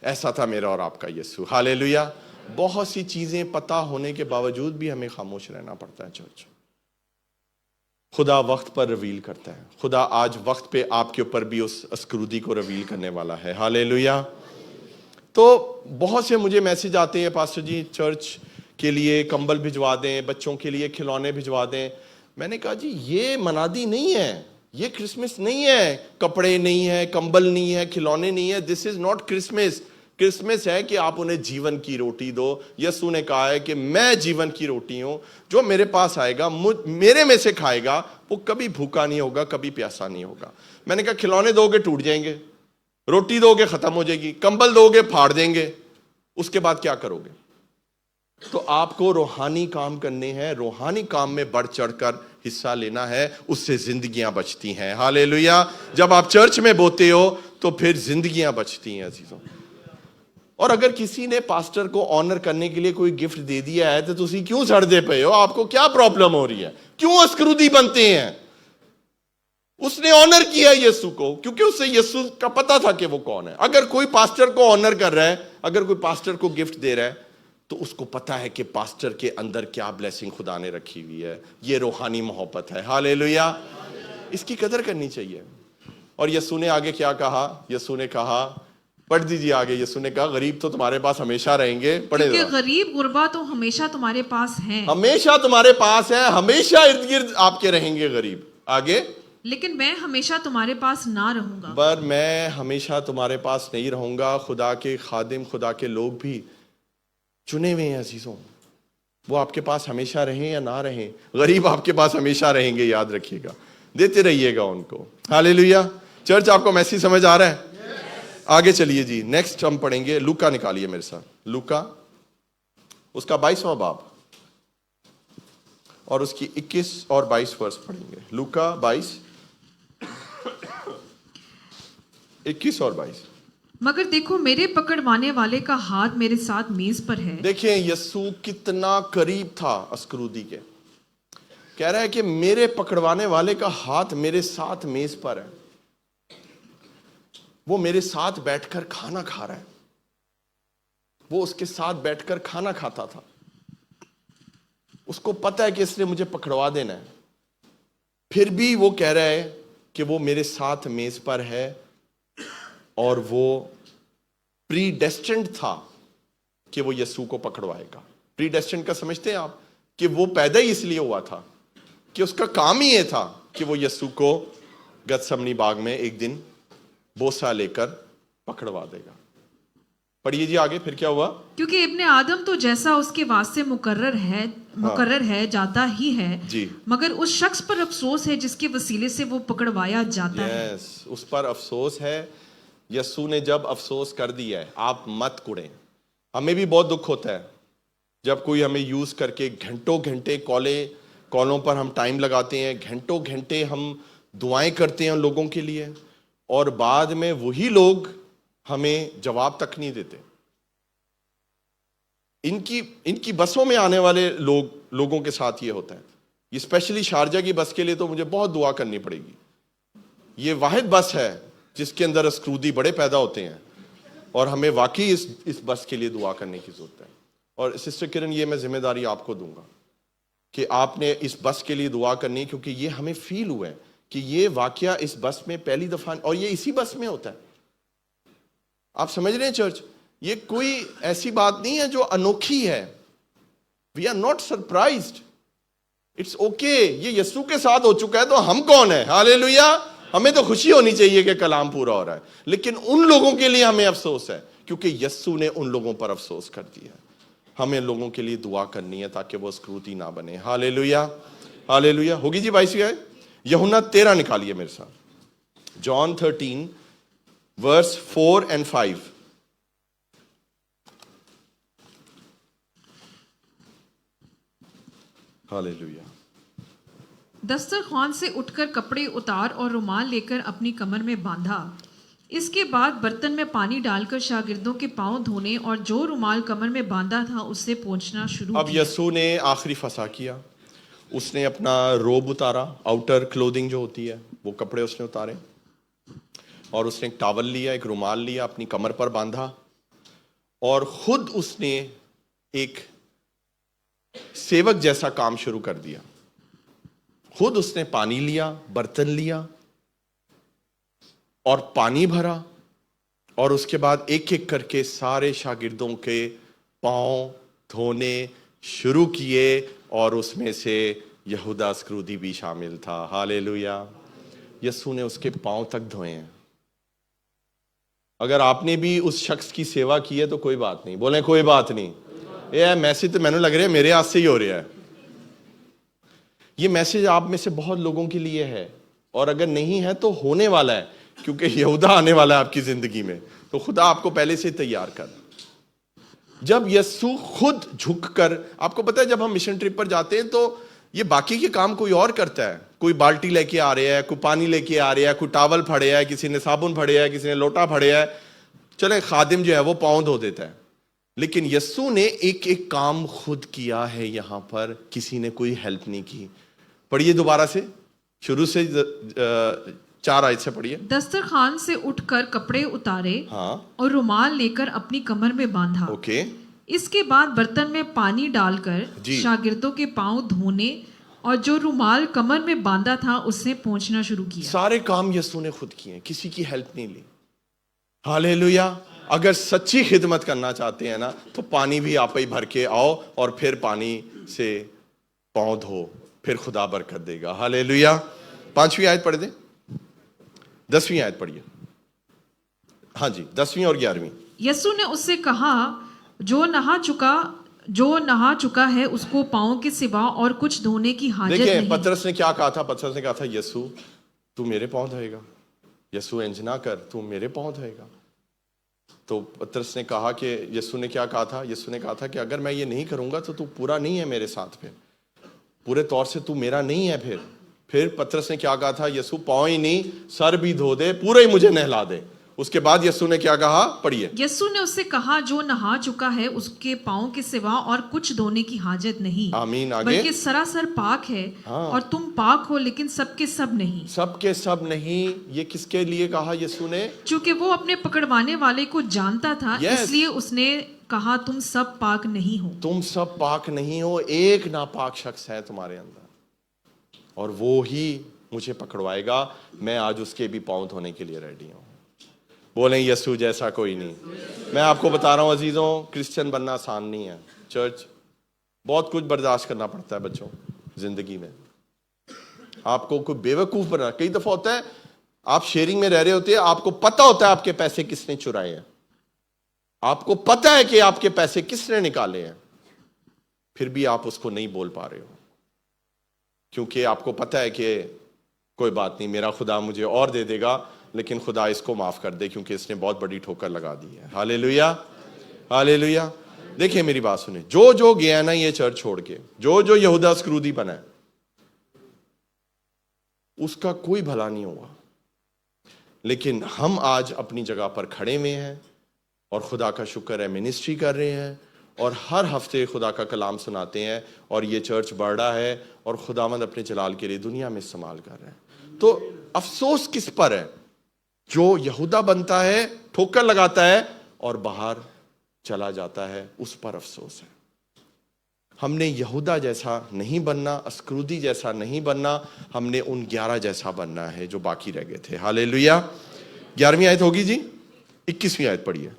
ऐसा था मेरा और आपका यस्सु। हालेलुया। बहुत सी चीजें पता होने के बावजूद भी हमें खामोश रहना पड़ता है चर्च। खुदा वक्त पर रिवील करता है। खुदा आज वक्त पे आपके ऊपर भी उस अस्क्रूदी को रिवील करने वाला है। हालेलुया। तो बहुत से मुझे मैसेज आते हैं, पास्टर जी चर्च के लिए कंबल भिजवा दें, बच्चों के लिए खिलौने भिजवा दें। मैंने कहा जी ये मनादी नहीं है, ये क्रिसमस नहीं है। कपड़े नहीं है, कंबल नहीं है, खिलौने नहीं है। This is not Christmas. Christmas है कि आप उन्हें जीवन की रोटी दो। यस्सु ने कहा है कि मैं जीवन की रोटी हूं, जो मेरे पास आएगा, मेरे में से खाएगा, वो कभी भूखा नहीं होगा, कभी प्यासा नहीं होगा। मैंने कहा खिलौने दोगे टूट जाएंगे, रोटी दोगे खत्म हो जाएगी, कंबल दोगे फाड़ देंगे, उसके बाद क्या करोगे? तो आपको रूहानी काम करने हैं, रूहानी काम में बढ़ चढ़कर हिस्सा लेना है, उससे जिंदगियां बचती हैं। हालेलुया। जब आप चर्च में बोते हो तो फिर जिंदगियां बचती हैं अजीजों। और अगर किसी ने पास्टर को ऑनर करने के लिए कोई गिफ्ट दे दिया है तो तुसी क्यों सड़दे पे हो? आपको क्या प्रॉब्लम हो रही है? क्यों अस्क्रूदी बनते हैं? उसने ऑनर किया यीशु को, क्योंकि उससे यीशु का पता था कि वो कौन है। अगर कोई पास्टर को ऑनर कर रहा है, अगर कोई पास्टर को गिफ्ट दे रहा है, तो उसको पता है कि पास्टर के अंदर क्या ब्लेसिंग खुदा ने रखी हुई है। ये रूहानी मोहब्बत है। हालेलुया। इसकी कदर करनी चाहिए। और यीशु ने आगे क्या कहा? यीशु ने कहा, पढ़ दीजिए आगे। यीशु ने कहा गरीब तो तुम्हारे पास हमेशा रहेंगे। पढ़े क्योंकि गरीब गुरबा तो हमेशा तुम्हारे पास हैं। हमेशा तुम्हारे पास है, हमेशा इर्द गिर्द आपके रहेंगे गरीब। आगे, लेकिन मैं हमेशा तुम्हारे पास ना रहूंगा। पर मैं हमेशा तुम्हारे पास नहीं रहूंगा। खुदा के खादिम, खुदा के लोग भी चुने हुए हैं अजीजों, वो आपके पास हमेशा रहें या ना रहें, गरीब आपके पास हमेशा रहेंगे। याद रखिएगा, देते रहिएगा उनको। हालेलुया। चर्च, आपको मैसेज समझ आ रहा है? आगे चलिए जी। नेक्स्ट हम पढ़ेंगे, लूका निकालिए मेरे साथ, लूका उसका 22वां बाब और उसकी 21 और 22 वर्ष पढ़ेंगे। लूका 22, 21 और 22। मगर देखो, मेरे पकड़वाने वाले का हाथ मेरे साथ मेज पर है। देखिए यीशु कितना करीब था अस्क्रूदी के। कह रहा है कि मेरे पकड़वाने वाले का हाथ मेरे साथ मेज पर है। वो मेरे साथ बैठकर खाना खा रहा है, वो उसके साथ बैठकर खाना खाता था। उसको पता है कि इसने मुझे पकड़वा देना है, फिर भी वो कह रहा है कि वो मेरे साथ मेज पर है और वो प्रीडेस्टिन्ड था कि वो यीशु को पकड़वाएगा। प्रीडेस्टिन्ड का समझते हैं आप, कि वो पैदा ही इसलिए हुआ था कि उसका काम ही ये था कि वो यीशु को गतसमनी बाग में एक दिन बोसा लेकर पकड़वा देगा। पढ़िए जी आगे, फिर क्या हुआ? क्योंकि इब्ने आदम तो जैसा उसके वास्ते मुकर्रर है जाता ही है जी, मगर उस शख्स पर अफसोस है जिसके वसीले से वो पकड़वाया जाता है। उस पर अफसोस है। यीशु ने जब अफसोस कर दिया है, आप मत कुड़ें। हमें भी बहुत दुख होता है जब कोई हमें यूज करके घंटों घंटे कॉलों पर हम टाइम लगाते हैं, घंटों घंटे हम दुआएं करते हैं उन लोगों के लिए, और बाद में वही लोग हमें जवाब तक नहीं देते। इनकी बसों में आने वाले लोगों के साथ ये होता है। स्पेशली शारजा की बस के लिए तो मुझे बहुत दुआ करनी पड़ेगी। ये वाहिद बस है जिसके अंदर अस्क्रूदी बड़े पैदा होते हैं, और हमें वाकई इस बस के लिए दुआ करने की जरूरत है। और सिस्टर किरण, ये मैं जिम्मेदारी आपको दूंगा कि आपने इस बस के लिए दुआ करनी, क्योंकि ये हमें फील हुआ है कि ये वाकया इस बस में पहली दफा, और ये इसी बस में होता है। आप समझ रहे हैं चर्च, ये कोई ऐसी बात नहीं है जो अनोखी है। We are not surprised, it's okay. ये यीशु के साथ हो चुका है तो हम कौन है? हालेलुया। हमें तो खुशी होनी चाहिए कि कलाम पूरा हो रहा है, लेकिन उन लोगों के लिए हमें अफसोस है क्योंकि यीशु ने उन लोगों पर अफसोस कर दिया। हमें लोगों के लिए दुआ करनी है ताकि वो स्क्रूती ना बने। Hallelujah, hallelujah. होगी जी 22वीं आयत, यूहन्ना 13 निकालिए मेरे साथ। John 13 verse 4 and 5। हालेलुया। दस्तरखान से उठकर कपड़े उतार और रुमाल लेकर अपनी कमर में बांधा। इसके बाद बर्तन में पानी डालकर शागिर्दों के पांव धोने और जो रुमाल कमर में बांधा था उससे पोंछना शुरू अब किया। यीशु ने आखिरी फसा किया। उसने अपना रोब उतारा, आउटर क्लोथिंग जो होती है, वो कपड़े उसने उतारे, और उसने एक टॉवल लिया, एक रुमाल लिया, अपनी कमर पर बांधा, और खुद उसने एक सेवक जैसा काम शुरू कर दिया। खुद उसने पानी लिया, बर्तन लिया और पानी भरा, और उसके बाद एक एक करके सारे शागिर्दों के पांव धोने शुरू किए, और उसमें से यहूदा स्क्रूदी भी शामिल था। हालेलुया। यीशु ने उसके पांव तक धोए हैं। अगर आपने भी उस शख्स की सेवा की है तो कोई बात नहीं, बोले कोई बात नहीं। ये मैसेज तो मैंने लग रहा है मेरे हाथ से ही हो रहा है। ये मैसेज आप में से बहुत लोगों के लिए है, और अगर नहीं है तो होने वाला है, क्योंकि यहूदा आने वाला है आपकी जिंदगी में। तो खुदा आपको पहले से तैयार कर। जब यीशु खुद झुककर, आपको पता है जब हम मिशन ट्रिप पर जाते हैं तो ये बाकी के काम कोई और करता है। कोई बाल्टी लेके आ रहा है, कोई पानी लेके आ रहा है, कोई टावल फड़े है, किसी ने साबुन फड़े है, किसी ने लोटा फड़े है, चले खादिम जो है वो पांव धो देता है। लेकिन यीशु ने एक एक काम खुद किया है। यहां पर किसी ने कोई हेल्प नहीं की। पढ़िए दोबारा से, शुरू से 4 आयत से पढ़िए। दस्तरखान से उठकर कपड़े उतारे, हाँ, और रुमाल लेकर अपनी कमर में बांधा। ओके। इसके बाद बर्तन में पानी डालकर जी। शागिर्दों के पांव धोने और जो रुमाल कमर में बांधा था उससे पोंछना शुरू किया। सारे काम यीशु ने खुद किए, किसी की हेल्प नहीं ली। हालेलुया। अगर सच्ची खिदमत करना चाहते हैं ना तो पानी भी आप ही भर के आओ और फिर पानी से पांव धो, फिर खुदा बरकत देगा। हालेलुया। 5वीं आयत पढ़ दे, 10वीं आयत पढ़िए। हाँ जी, 10वीं और 11वीं। यीशु ने उससे कहा, जो नहा चुका है उसको पांव के सिवा और कुछ धोने की हाजत देखिए नहीं। पतरस ने क्या कहा था? पतरस ने कहा था यीशु तू मेरे पांव धोएगा? यीशु इंज ना कर, तू मेरे पांव धोएगा। तो पतरस ने कहा कि यीशु ने क्या कहा था? यीशु ने कहा था कि अगर मैं ये नहीं करूंगा तो तू पूरा नहीं है मेरे साथ, फिर पूरे तौर से तू मेरा नहीं है। फिर पतरस ने क्या कहा था? यीशु पांव ही नहीं सर भी धो दे, पूरा ही मुझे नहला दे। उसके बाद यीशु ने क्या कहा, पढ़िए। यीशु ने उससे कहा, जो नहा चुका है उसके पाँव के सिवा और कुछ धोने की हाजत नहीं। आमीन। आगे। बल्कि सरासर पाक है। और तुम पाक हो, लेकिन सबके सब नहीं। सबके सब नहीं, ये किसके लिए कहा यीशु ने? चूंकि वो अपने पकड़वाने वाले को जानता था, Yes. इसलिए उसने कहा, तुम सब पाक नहीं हो। तुम सब पाक नहीं हो, एक नापाक शख्स है तुम्हारे अंदर और वो ही मुझे पकड़वाएगा। मैं आज उसके भी पांव धोने के लिए रेडी हूं। बोलें यीशु जैसा कोई नहीं। मैं आपको बता रहा हूं अजीजों, क्रिश्चियन बनना आसान नहीं है। चर्च बहुत कुछ बर्दाश्त करना पड़ता है बच्चों जिंदगी में। आपको कोई बेवकूफ बना, कई दफा होता है आप शेयरिंग में रह रहे होते हैं, आपको पता होता है आपके पैसे किसने चुराए हैं, आपको पता है कि आपके पैसे किसने निकाले हैं, फिर भी आप उसको नहीं बोल पा रहे हो क्योंकि आपको पता है कि कोई बात नहीं, मेरा खुदा मुझे और दे देगा, लेकिन खुदा इसको माफ कर दे क्योंकि इसने बहुत बड़ी ठोकर लगा दी है। Hallelujah, hallelujah. देखिए मेरी बात सुने, जो जो गया ना ये चर्च छोड़ के, जो जो यहूदा स्क्रूदी बना है, उसका कोई भला नहीं होगा। लेकिन हम आज अपनी जगह पर खड़े हुए हैं और खुदा का शुक्र है मिनिस्ट्री कर रहे हैं और हर हफ्ते खुदा का कलाम सुनाते हैं और ये चर्च बढ़ रहा है और खुदावंद अपने जलाल के लिए दुनिया में इस्तेमाल कर रहे हैं। तो अफसोस किस पर है? जो यहूदा बनता है, ठोकर लगाता है और बाहर चला जाता है, उस पर अफसोस है। हमने यहूदा जैसा नहीं बनना, अस्क्रूदी जैसा नहीं बनना, हमने उन 11 जैसा बनना है जो बाकी रह गए थे। हालेलुया। 11वीं आयत होगी जी, 21वीं आयत पढ़िए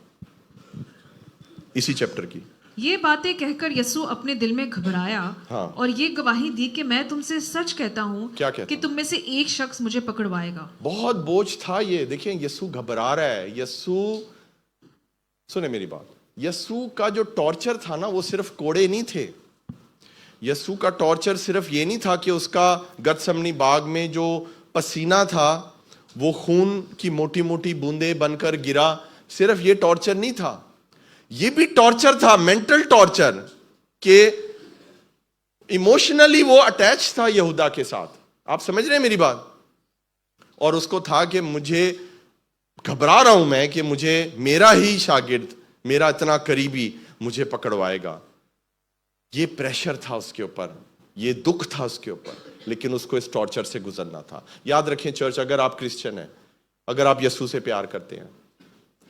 इसी चैप्टर की। ये बातें कहकर यीशु अपने दिल में घबराया। हाँ। और ये गवाही दी कि मैं तुमसे सच कहता हूँ, क्या कहता कि तुम में से एक शख्स मुझे पकड़वाएगा। बहुत बोझ था ये। देखिए यीशु घबरा रहा है। यीशु, सुने मेरी बात, यीशु का जो टॉर्चर था ना वो सिर्फ कोड़े नहीं थे। यीशु का टॉर्चर सिर्फ ये नहीं था कि उसका गतसमनी बाग में जो पसीना था वो खून की मोटी मोटी बूंदें बनकर गिरा, सिर्फ ये टॉर्चर नहीं था, ये भी टॉर्चर था, मेंटल टॉर्चर, के इमोशनली वो अटैच था यहूदा के साथ। आप समझ रहे हैं मेरी बात? और उसको था कि मुझे घबरा रहा हूं मैं कि मुझे मेरा ही शागिर्द, मेरा इतना करीबी मुझे पकड़वाएगा। ये प्रेशर था उसके ऊपर, ये दुख था उसके ऊपर, लेकिन उसको इस टॉर्चर से गुजरना था। याद रखें चर्च, अगर आप क्रिश्चियन हैं, अगर आप यीशु से प्यार करते हैं,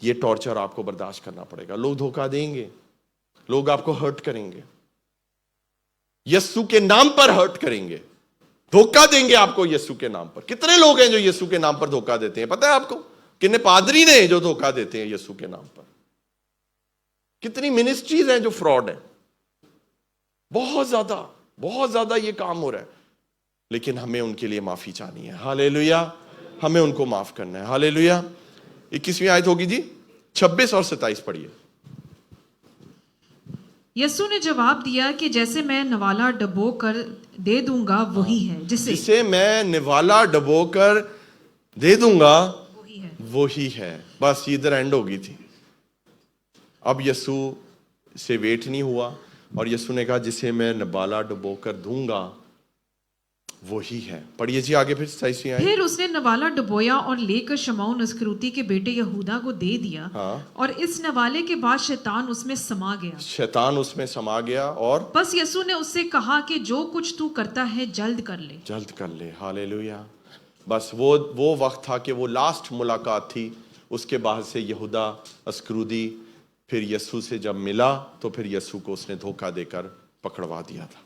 ये टॉर्चर आपको बर्दाश्त करना पड़ेगा। लोग धोखा देंगे, लोग आपको हर्ट करेंगे, यीशु के नाम पर हर्ट करेंगे, धोखा देंगे आपको यीशु के नाम पर। कितने लोग हैं जो यीशु के नाम पर धोखा देते हैं, पता है आपको? कितने पादरी ने जो धोखा देते हैं यीशु के नाम पर। कितनी मिनिस्ट्रीज हैं जो फ्रॉड है। बहुत ज्यादा ये काम हो रहा है, लेकिन हमें उनके लिए माफी चाहनी है। हालेलुया, हमें उनको माफ करना है। हालेलुया। 21वीं आयत होगी जी, 26 और 27 पढ़िए। यीशु ने जवाब दिया कि जैसे मैं नवाला डबो कर दे दूंगा वही है, जिसे मैं निवाला डबो कर दे दूंगा वही है। बस इधर एंड होगी थी। अब यीशु से वेट नहीं हुआ और यीशु ने कहा जिसे मैं निवाला डबो कर दूंगा वही है। पढ़िए जी आगे फिर 27वीं आयत। फिर उसने नवाला डुबोया और लेकर शमौन अस्करूती के बेटे यहूदा को दे दिया। हाँ। और इस नवाले के बाद शैतान उसमें समा गया। शैतान उसमें समा गया और बस यीशु ने उससे कहा कि जो कुछ तू करता है जल्द कर ले। जल्द कर ले। हालेलुया। बस वो वक्त था कि वो लास्ट मुलाकात थी। उसके बाद से यहूदा अस्करूदी फिर यीशु से जब मिला तो फिर यीशु को उसने धोखा देकर पकड़वा दिया था।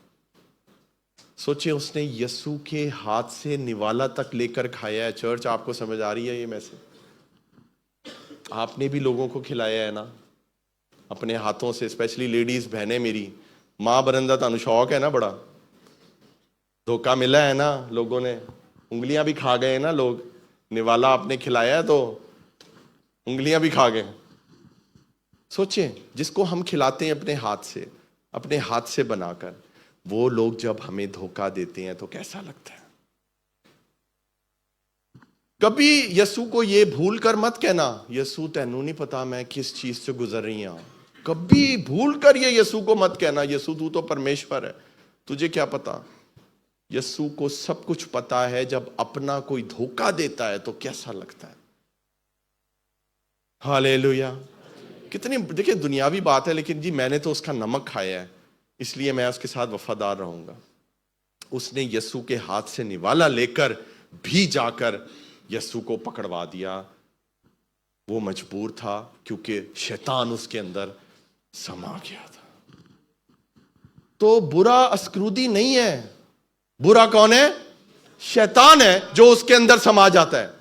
सोचिए, उसने यीशु के हाथ से निवाला तक लेकर खाया है। चर्च, आपको समझ आ रही है ये मैसेज? आपने भी लोगों को खिलाया है ना अपने हाथों से, स्पेशली लेडीज बहनें मेरी। मां बरंदा तानु शौक है ना बड़ा, धोखा मिला है ना लोगों ने, उंगलियां भी खा गए ना लोग। निवाला आपने खिलाया है तो उंगलियां भी खा गए। सोचिए, जिसको हम खिलाते हैं अपने हाथ से बनाकर, वो लोग जब हमें धोखा देते हैं तो कैसा लगता है। कभी यीशु को ये भूल कर मत कहना, यीशु तेनू नहीं पता मैं किस चीज से गुजर रही हूं। कभी भूल कर ये यीशु को मत कहना, यीशु तू तो परमेश्वर है, तुझे क्या पता। यीशु को सब कुछ पता है। जब अपना कोई धोखा देता है तो कैसा लगता है। हालेलुया। कितनी देखिए दुनियावी बात है, लेकिन जी मैंने तो उसका नमक खाया है, इसलिए मैं उसके साथ वफादार रहूंगा। उसने यीशु के हाथ से निवाला लेकर भी जाकर यीशु को पकड़वा दिया। वो मजबूर था क्योंकि शैतान उसके अंदर समा गया था। तो बुरा अस्क्रूदी नहीं है, बुरा कौन है? शैतान है जो उसके अंदर समा जाता है।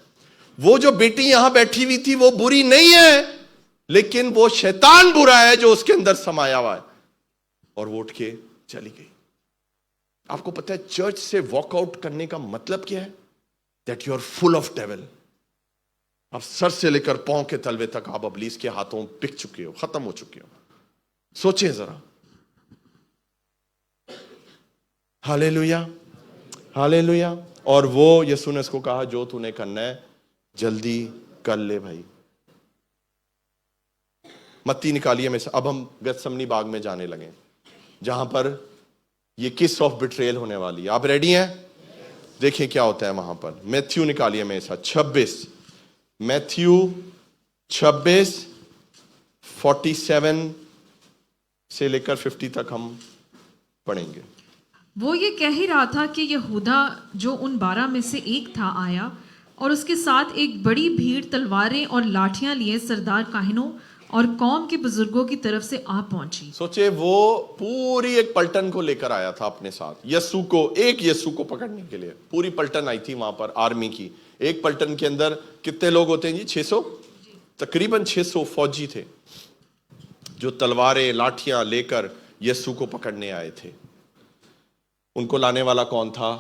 वो जो बेटी यहां बैठी हुई थी वो बुरी नहीं है, लेकिन वो शैतान बुरा है जो उसके अंदर समाया हुआ है। और वो उठ के चली गई। आपको पता है चर्च से वॉकआउट करने का मतलब क्या है? That you are full of devil. आप सर से लेकर पांव के तलवे तक आप इब्लीस के हाथों बिक चुके हो, खत्म हो चुके हो। सोचिए जरा। Hallelujah, hallelujah. और वो यीशु ने उसको कहा जो तूने करना है जल्दी कर ले भाई। मत्ती निकालिए में से। अब हम गतसमनी बाग में जाने लगे, जहां पर ये किस ऑफ बिट्रेयल होने वाली है। आप रेडी हैं? देखिए क्या होता है वहां पर। मैथ्यू निकालिए में से 26, मैथ्यू 26 47 से लेकर 50 तक हम पढ़ेंगे। वो ये कह ही रहा था कि यहूदा जो उन 12 में से एक था आया, और उसके साथ एक बड़ी भीड़ तलवारें और लाठियां लिए सरदार काहिनों और कौम के बुजुर्गों की तरफ से आ पहुंची। सोचे वो पूरी एक पलटन को लेकर आया था अपने साथ, यीशु को, एक यीशु को पकड़ने के लिए पूरी पलटन आई थी वहां पर, आर्मी की। एक पलटन के अंदर कितने लोग होते हैं जी? 600, तकरीबन 600 फौजी थे जो तलवारें लाठियां लेकर यीशु को पकड़ने आए थे। उनको लाने वाला कौन था?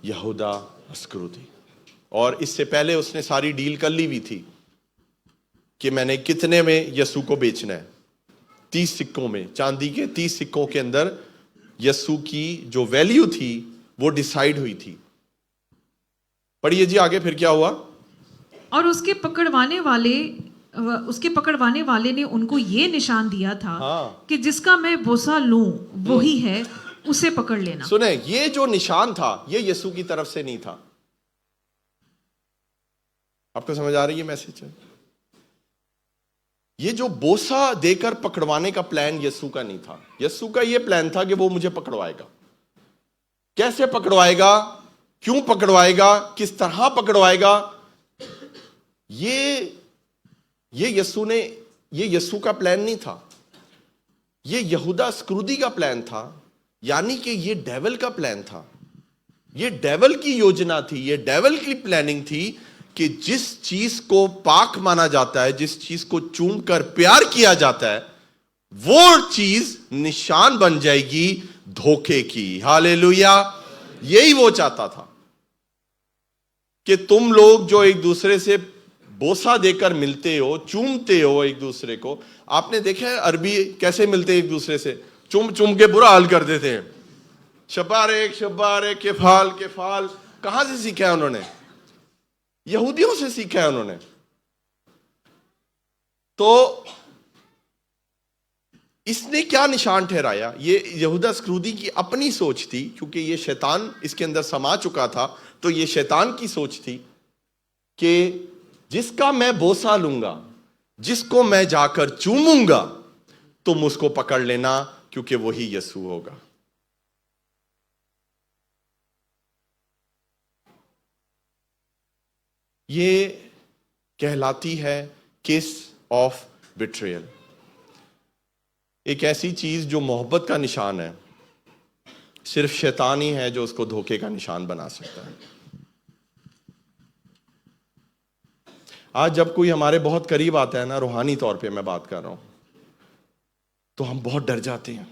यहूदा अस्करियोती। और इससे पहले उसने सारी डील कर ली हुई थी कि मैंने कितने में यीशु को बेचना है। 30 सिक्कों में, चांदी के 30 सिक्कों के अंदर यीशु की जो वैल्यू थी वो डिसाइड हुई थी। पढ़िए जी आगे, फिर क्या हुआ? और उसके पकड़वाने वाले ने उनको ये निशान दिया था कि जिसका मैं बोसा लूं वही है, उसे पकड़ लेना। सुने, ये जो निशान था ये यीशु की तरफ से नहीं था। आपको समझ आ रही है मैसेज? ये जो बोसा देकर पकड़वाने का प्लान यीशु का नहीं था। यीशु का ये प्लान था कि वो मुझे पकड़वाएगा। कैसे पकड़वाएगा, क्यों पकड़वाएगा, किस तरह पकड़वाएगा, ये यीशु का प्लान नहीं था। ये यहूदा अस्करियोती का प्लान था। यानी कि ये डेविल का प्लान था। ये डेविल की योजना थी, ये डेविल की प्लानिंग थी कि जिस चीज को पाक माना जाता है, जिस चीज को चूम कर प्यार किया जाता है, वो चीज निशान बन जाएगी धोखे की। हालेलुया। यही वो चाहता था कि तुम लोग जो एक दूसरे से बोसा देकर मिलते हो, चूमते हो एक दूसरे को। आपने देखा है अरबी कैसे मिलते हैं एक दूसरे से? चुम चुम के बुरा हाल कर देते हैं। शबारेक शबारेक, केफाल केफाल। कहां से सीखा है उन्होंने? यहूदियों से सीखा है उन्होंने। तो इसने क्या निशान ठहराया? ये यहूदा अस्करियोती की अपनी सोच थी, क्योंकि ये शैतान इसके अंदर समा चुका था। तो ये शैतान की सोच थी कि जिसका मैं बोसा लूंगा, जिसको मैं जाकर चूमूंगा, तुम उसको पकड़ लेना, क्योंकि वही यीशु होगा। ये कहलाती है केस ऑफ बिट्रेयल। एक ऐसी चीज जो मोहब्बत का निशान है, सिर्फ शैतान ही है जो उसको धोखे का निशान बना सकता है। आज जब कोई हमारे बहुत करीब आता है ना, रूहानी तौर पे मैं बात कर रहा हूं, तो हम बहुत डर जाते हैं।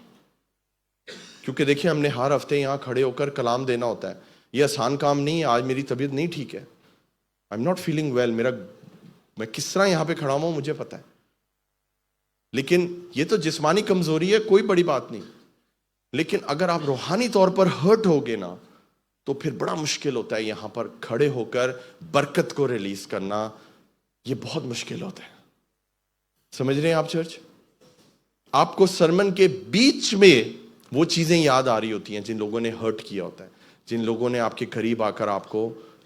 क्योंकि देखिए, हमने हर हफ्ते यहां खड़े होकर कलाम देना होता है। यह आसान काम नहीं है। आज मेरी तबीयत नहीं ठीक है, I am not feeling well, मैं किस तरह यहां पे खड़ा हूं मुझे पता है। लेकिन ये तो जिस्मानी कमजोरी है, कोई बड़ी बात नहीं। लेकिन अगर आप रूहानी तौर पर हर्ट होगे ना, तो फिर बड़ा मुश्किल होता है यहां पर खड़े होकर बरकत को रिलीज करना। ये बहुत मुश्किल होता है। समझ रहे हैं आप चर्च? आपको सरमन के बीच में वो चीजें याद आ रही होती हैं जिन लोगों ने हर्ट किया होता है, जिन लोगों ने आपके करीब आकर आपको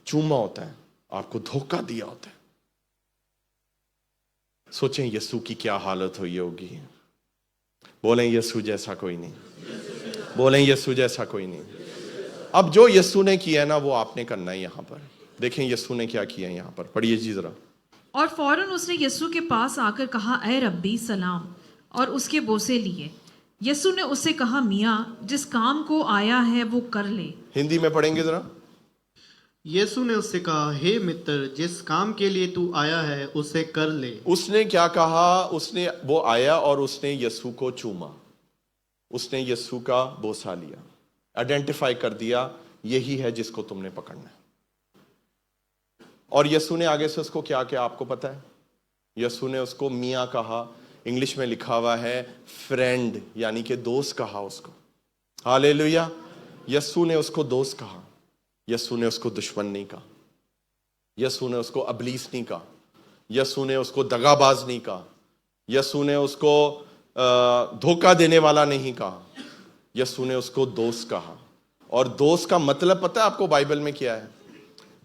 चूमा होता है, आपको धोखा दिया होता है। सोचें यीशु की क्या हालत हुई होगी। बोलें यीशु जैसा कोई नहीं, बोलें यीशु जैसा कोई नहीं। अब जो यीशु ने किया है ना, वो आपने करना है। यहां पर देखें यीशु ने क्या किया है, यहां पर पढ़िए जी जरा। और फौरन उसने यीशु के पास आकर कहा, ए रब्बी सलाम, और उसके बोसे लिए। यीशु ने उससे कहा, मियाँ, जिस काम को आया है वो कर ले। हिंदी में पढ़ेंगे जरा। यीशु ने उससे कहा, हे मित्र, जिस काम के लिए तू आया है उसे कर ले। उसने क्या कहा? उसने, वो आया और उसने यीशु को चूमा, उसने यीशु का बोसा लिया, आइडेंटिफाई कर दिया यही है जिसको तुमने पकड़ना है। और यीशु ने आगे से उसको क्या किया आपको पता है? यीशु ने उसको मियाँ कहा, इंग्लिश में लिखा हुआ है फ्रेंड, यानी कि दोस्त कहा उसको। हालेलुया। यीशु ने उसको दोस्त कहा, यीशु ने उसको दुश्मन नहीं कहा, यीशु ने उसको अबलीस नहीं कहा, यीशु ने उसको दगाबाज नहीं कहा, यीशु ने उसको धोखा देने वाला नहीं कहा, यीशु ने उसको दोस्त कहा। और दोस्त का मतलब पता है आपको बाइबल में क्या है?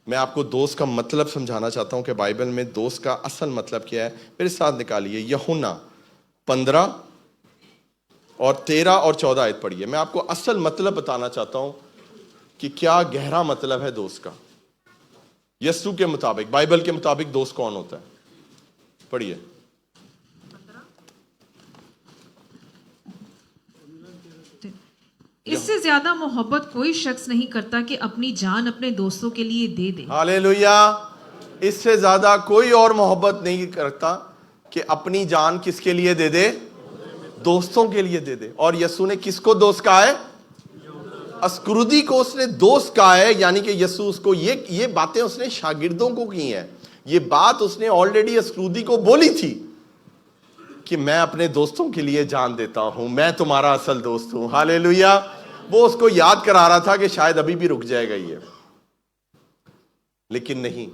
मैं आपको दोस्त का मतलब समझाना चाहता हूं कि बाइबल में दोस्त का असल मतलब क्या है। मेरे साथ निकालिए यूहन्ना 15 और 13 और 14 आयत पढ़िए। मैं आपको असल मतलब बताना चाहता हूं कि क्या गहरा मतलब है दोस्त का। यीशु के मुताबिक, बाइबल के मुताबिक दोस्त कौन होता है? पढ़िए। इससे ज्यादा मोहब्बत कोई शख्स नहीं करता कि अपनी जान अपने दोस्तों के लिए दे दे। हालेलुया। इससे ज्यादा कोई और मोहब्बत नहीं करता कि अपनी जान किसके लिए दे दे? दोस्तों के लिए दे दे। और यीशु ने किसको दोस्त कहा है? अस्क्रुदी को उसने दोस्त कहा है, यानी कि यीशु उसको ये बातें उसने शागिर्दों को की हैं। ये बात उसने ऑलरेडी अस्क्रुदी को बोली थी कि मैं अपने दोस्तों के लिए जान देता हूं, मैं तुम्हारा असल दोस्त हूं। हालेलुया। वो उसको याद करा रहा था कि शायद अभी भी रुक जाएगा ये, लेकिन नहीं।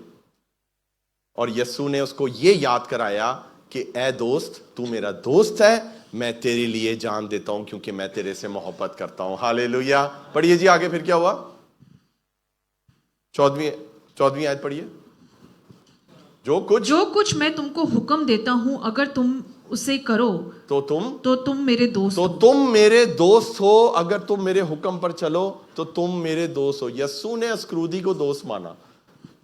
और यीशु ने उसको ये याद कराया कि ए दोस्त, तू मेरा दोस्त है, मैं तेरे लिए जान देता हूं क्योंकि मैं तेरे से मोहब्बत करता हूं। हालेलुया। पढ़िए जी आगे, फिर क्या हुआ? 14वीं आयत पढ़िए। जो कुछ मैं तुमको हुक्म देता हूं, अगर तुम उसे करो तो तुम मेरे दोस्त हो। अगर तुम मेरे हुक्म पर चलो तो तुम मेरे दोस्त हो। यीशु ने अस्क्रुदी को दोस्त माना,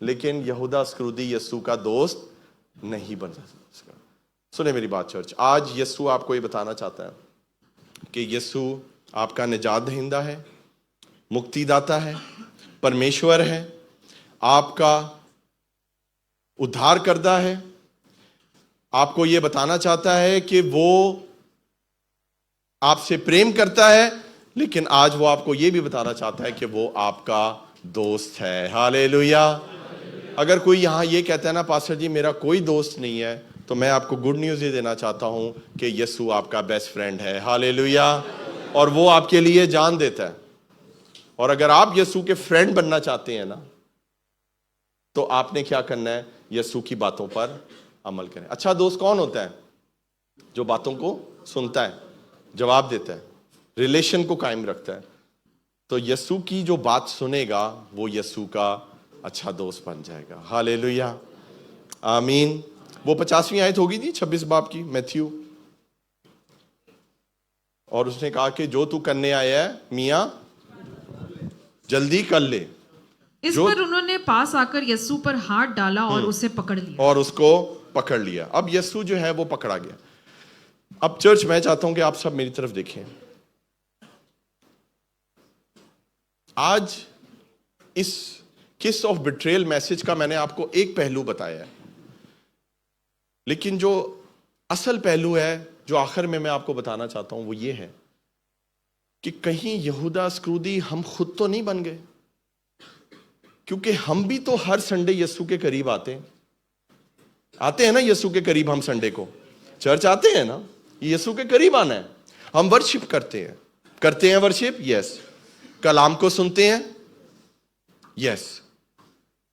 लेकिन यहूदा अस्क्रुदी यीशु का दोस्त नहीं बन सकता। सुने मेरी बात चर्च, आज यीशु आपको ये बताना चाहता है कि यीशु आपका निजात दहिंदा है, मुक्तिदाता है, परमेश्वर है, आपका उद्धार करता है। आपको यह बताना चाहता है कि वो आपसे प्रेम करता है, लेकिन आज वो आपको यह भी बताना चाहता है कि वो आपका दोस्त है। हालेलुया। अगर कोई यहां ये कहता है ना, पास्टर जी मेरा कोई दोस्त नहीं है, तो मैं आपको गुड न्यूज़ ये देना चाहता हूं कि यीशु आपका बेस्ट फ्रेंड है। हालेलुया। और वो आपके लिए जान देता है। और अगर आप यीशु के फ्रेंड बनना चाहते हैं ना, तो आपने क्या करना है? यीशु की बातों पर अमल करें। अच्छा दोस्त कौन होता है? जो बातों को सुनता है, जवाब देता है, रिलेशन को कायम रखता है। तो यीशु की जो बात सुनेगा वो यीशु का अच्छा दोस्त बन जाएगा। हालेलुया, आमीन। वो 50वीं आयत होगी जी 26 बाब की, मैथ्यू। और उसने कहा कि जो तू करने आया है मियाँ जल्दी कर ले। इस पर उन्होंने पास आकर यीशु पर हाथ डाला और उसे पकड़ लिया। और उसको पकड़ लिया। अब यीशु जो है वो पकड़ा गया। अब चर्च मैं चाहता हूं कि आप सब मेरी तरफ देखें। आज इस किस ऑफ बिट्रेयल मैसेज का मैंने आपको एक पहलू बताया है, लेकिन जो असल पहलू है जो आखिर में मैं आपको बताना चाहता हूं वो ये है कि कहीं यहूदा अस्क्रुदी हम खुद तो नहीं बन गए, क्योंकि हम भी तो हर संडे यीशु के करीब आते हैं ना। यीशु के करीब हम संडे को चर्च आते हैं ना, यीशु के करीब आना है। हम वर्शिप करते हैं वर्शिप, यस। कलाम को सुनते हैं, यस।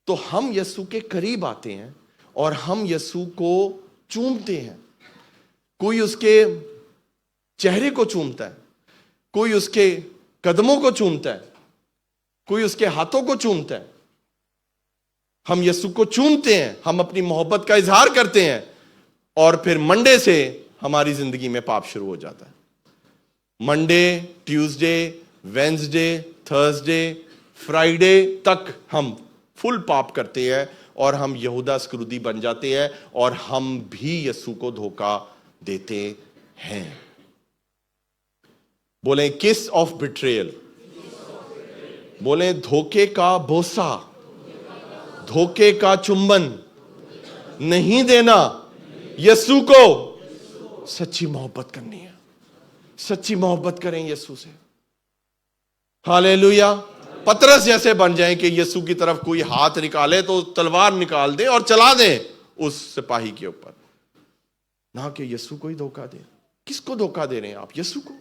तो हम यीशु के करीब आते हैं और हम यीशु को चूमते हैं। कोई उसके चेहरे को चूमता है, कोई उसके कदमों को चूमता है, कोई उसके हाथों को चूमता है। हम यीशु को चूमते हैं, हम अपनी मोहब्बत का इजहार करते हैं। और फिर मंडे से हमारी जिंदगी में पाप शुरू हो जाता है। Monday, Tuesday, Wednesday, Thursday, Friday तक हम फुल पाप करते हैं और हम यहूदा स्क्रूदी बन जाते हैं और हम भी यीशु को धोखा देते हैं। बोले किस ऑफ बिट्रेयल, बोले धोखे का बोसा, धोखे का चुंबन नहीं देना। यीशु को सच्ची मोहब्बत करनी है, सच्ची मोहब्बत करें यीशु से। हालेलुया। पतरस जैसे बन जाएं कि यीशु की तरफ कोई हाथ निकाले तो तलवार निकाल दे और चला दे उस सिपाही के ऊपर, ना कि यीशु को ही धोखा दे। किसको धोखा दे रहे हैं आप? यीशु को।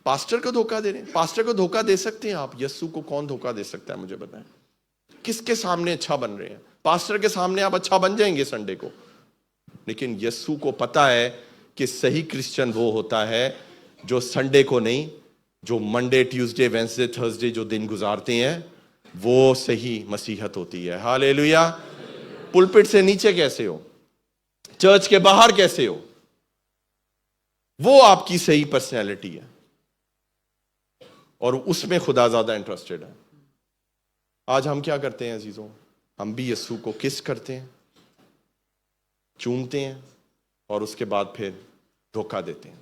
पास्टर को धोखा दे रहे हैं? पास्टर को धोखा दे सकते हैं आप, यीशु को कौन धोखा दे सकता है? मुझे बताएं। किसके सामने अच्छा बन रहे हैं? पास्टर के सामने आप अच्छा बन जाएंगे संडे को, लेकिन यीशु को पता है कि सही क्रिश्चियन वो होता है जो संडे को नहीं, जो मंडे, ट्यूसडे, वेंसडे, थर्सडे जो दिन गुजारते हैं, वो सही मसीहत होती है। हालेलुया। पुलपिट से नीचे कैसे हो, चर्च के बाहर कैसे हो, वो आपकी सही पर्सनैलिटी है और उसमें खुदा ज्यादा इंटरेस्टेड है। आज हम क्या करते हैं अजीजों? हम भी यीशु को किस करते हैं, चूमते हैं और उसके बाद फिर धोखा देते हैं।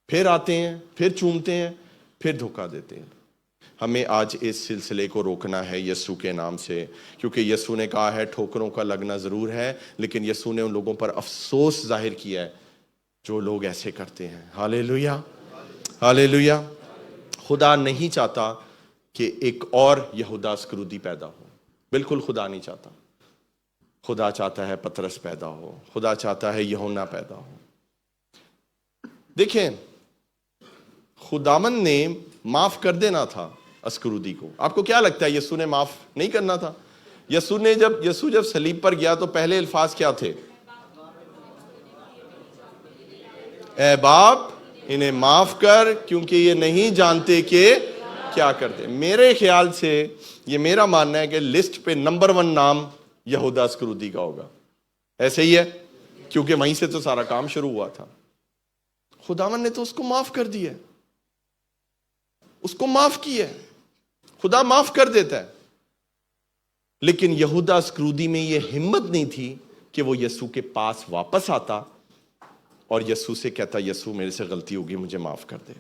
फिर आते हैं, फिर चूमते हैं, फिर धोखा देते हैं। हमें आज इस सिलसिले को रोकना है यीशु के नाम से, क्योंकि यीशु ने कहा है ठोकरों का लगना जरूर है, लेकिन यीशु ने उन लोगों पर अफसोस जाहिर किया है जो लोग ऐसे करते हैं। Hallelujah, hallelujah. खुदा नहीं चाहता कि एक और यहूदा स्क्रूदी पैदा हो, बिल्कुल खुदा नहीं चाहता। खुदा चाहता है पतरस पैदा हो, खुदा चाहता है यूहन्ना पैदा हो। देखें, खुदावन ने माफ कर देना था अस्क्रूदी को। आपको क्या लगता है यीशु ने माफ नहीं करना था? यीशु जब सलीब पर गया तो पहले अल्फाज क्या थे? ऐ बाप इन्हें माफ कर, क्योंकि ये नहीं जानते कि क्या करते। मेरे ख्याल से ये मेरा मानना है कि लिस्ट पे नंबर 1 नाम यहूदा स्क्रूदी का होगा। ऐसे ही है, क्योंकि वहीं से तो सारा काम शुरू हुआ था। खुदावन ने तो उसको माफ कर दिया, उसको माफ किया। खुदा माफ कर देता है, लेकिन यहूदा स्क्रूदी में यह हिम्मत नहीं थी कि वो यीशु के पास वापस आता और यीशु से कहता यीशु मेरे से गलती होगी, मुझे माफ कर दे।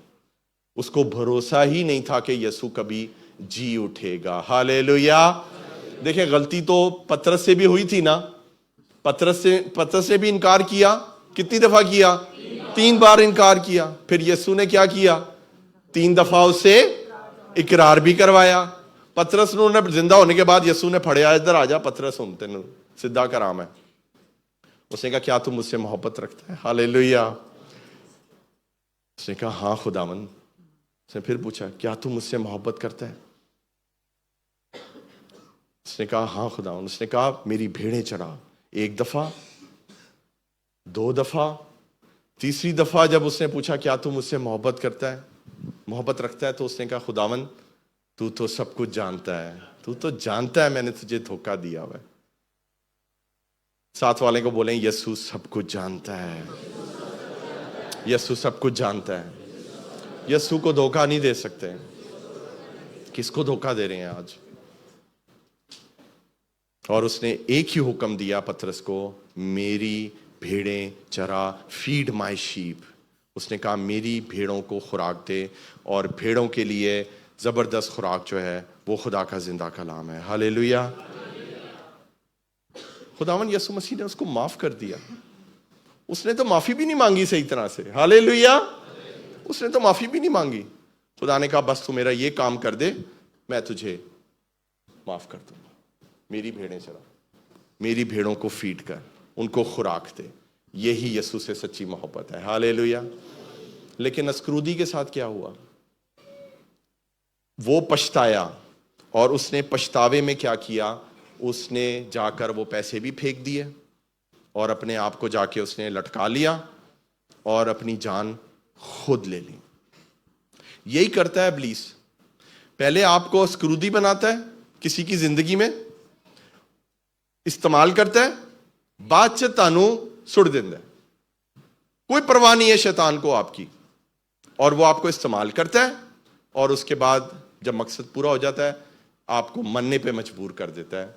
उसको भरोसा ही नहीं था कि यीशु कभी जी उठेगा। हालेलुया। देखिए, गलती तो पतरस से भी हुई थी ना। पतरस ने भी इनकार किया। कितनी दफा किया? 3 बार इनकार किया। फिर यीशु ने क्या किया? 3 दफा उससे इकरार भी करवाया। पतरस ने जिंदा होने के बाद यीशु ने फड़िया, इधर आ जा पतरस, सुनते न सीधा कराम है। उसने कहा क्या तू मुझसे मोहब्बत रखता है? हालेलुया। उसने कहा हाँ खुदावन। उसने फिर पूछा क्या तू मुझसे मोहब्बत करता है? उसने कहा हाँ खुदावन। उसने कहा मेरी भेड़ें चरा। 1 दफा, 2 दफा, तीसरी दफा जब उसने पूछा क्या तू मुझसे मोहब्बत करता है, मोहब्बत रखता है, तो उसने कहा खुदावन तू तो सब कुछ जानता है, तू तो जानता है मैंने तुझे धोखा दिया हुआ है। साथ वाले को बोलें यीशु सब कुछ जानता है, यीशु सब कुछ जानता है। यीशु को धोखा नहीं दे सकते। किसको धोखा दे रहे हैं आज? और उसने एक ही हुक्म दिया पतरस को, मेरी भेड़ें चरा, फीड माय शीप। उसने कहा मेरी भेड़ों को खुराक दे, और भेड़ों के लिए जबरदस्त खुराक जो है वो खुदा का जिंदा कलाम है। हालेलुया। खुदावन यीशु मसीह ने उसको माफ कर दिया। उसने तो माफी भी नहीं मांगी सही तरह से। हालेलुया। उसने तो माफी भी नहीं मांगी। खुदा ने कहा बस तू मेरा ये काम कर दे, मैं तुझे माफ कर दूंगा। मेरी भेड़ें चरा, मेरी भेड़ों को फीड कर, उनको खुराक दे। यही यीशु से सच्ची मोहब्बत है। हालेलुया। लेकिन अस्क्रूदी के साथ क्या हुआ? वो पछताया, और उसने पछतावे में क्या किया? उसने जाकर वो पैसे भी फेंक दिए और अपने आप को जाके उसने लटका लिया और अपनी जान खुद ले ली। यही करता है इब्लीस। पहले आपको अस्क्रूदी बनाता है, किसी की जिंदगी में इस्तेमाल करता है, ਬਾਅਦ ਚ ਤੁਹਾਨੂੰ ਸੁੱਟ ਦਿੰਦਾ है। कोई परवाह नहीं है शैतान को आपकी, और वो आपको इस्तेमाल करता है, और उसके बाद जब मकसद पूरा हो जाता है आपको मरने पे मजबूर कर देता है।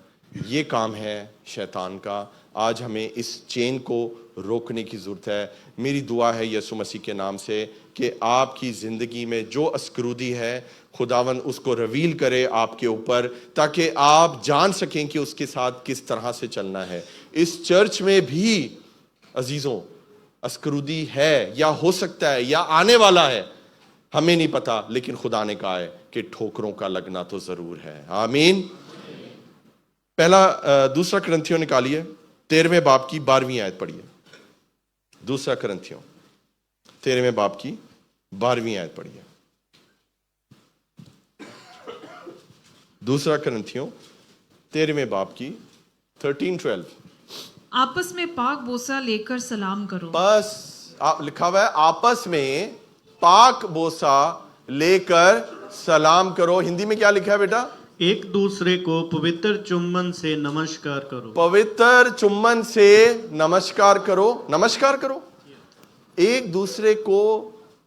ये काम है शैतान का। आज हमें इस चेन को रोकने की ज़रूरत है। मेरी दुआ है यीशु मसीह के नाम से कि आपकी ज़िंदगी में जो अस्क्रूदी है खुदावन उसको रिवील करे आपके ऊपर, ताकि आप जान सकें कि उसके साथ किस तरह से चलना है। इस चर्च में भी अजीज़ों अस्क्रूदी है, या हो सकता है, या आने वाला है, हमें नहीं पता, लेकिन खुदा ने कहा है कि ठोकरों का लगना तो जरूर है। आमीन। दूसरा करंथियों निकालिए 13वें बाब की 12वीं आयत पढ़िए। दूसरा करंथियों 13वें बाब की 12वीं आयत पढ़िए। दूसरा करंथियों 13वें बाब की 13-12। आपस में पाक बोसा लेकर सलाम करो। बस लिखा हुआ है आपस में पाक बोसा लेकर सलाम करो। हिंदी में क्या लिखा है बेटा? एक दूसरे को पवित्र चुम्बन से नमस्कार करो। पवित्र चुम्बन से नमस्कार करो। नमस्कार करो। एक दूसरे को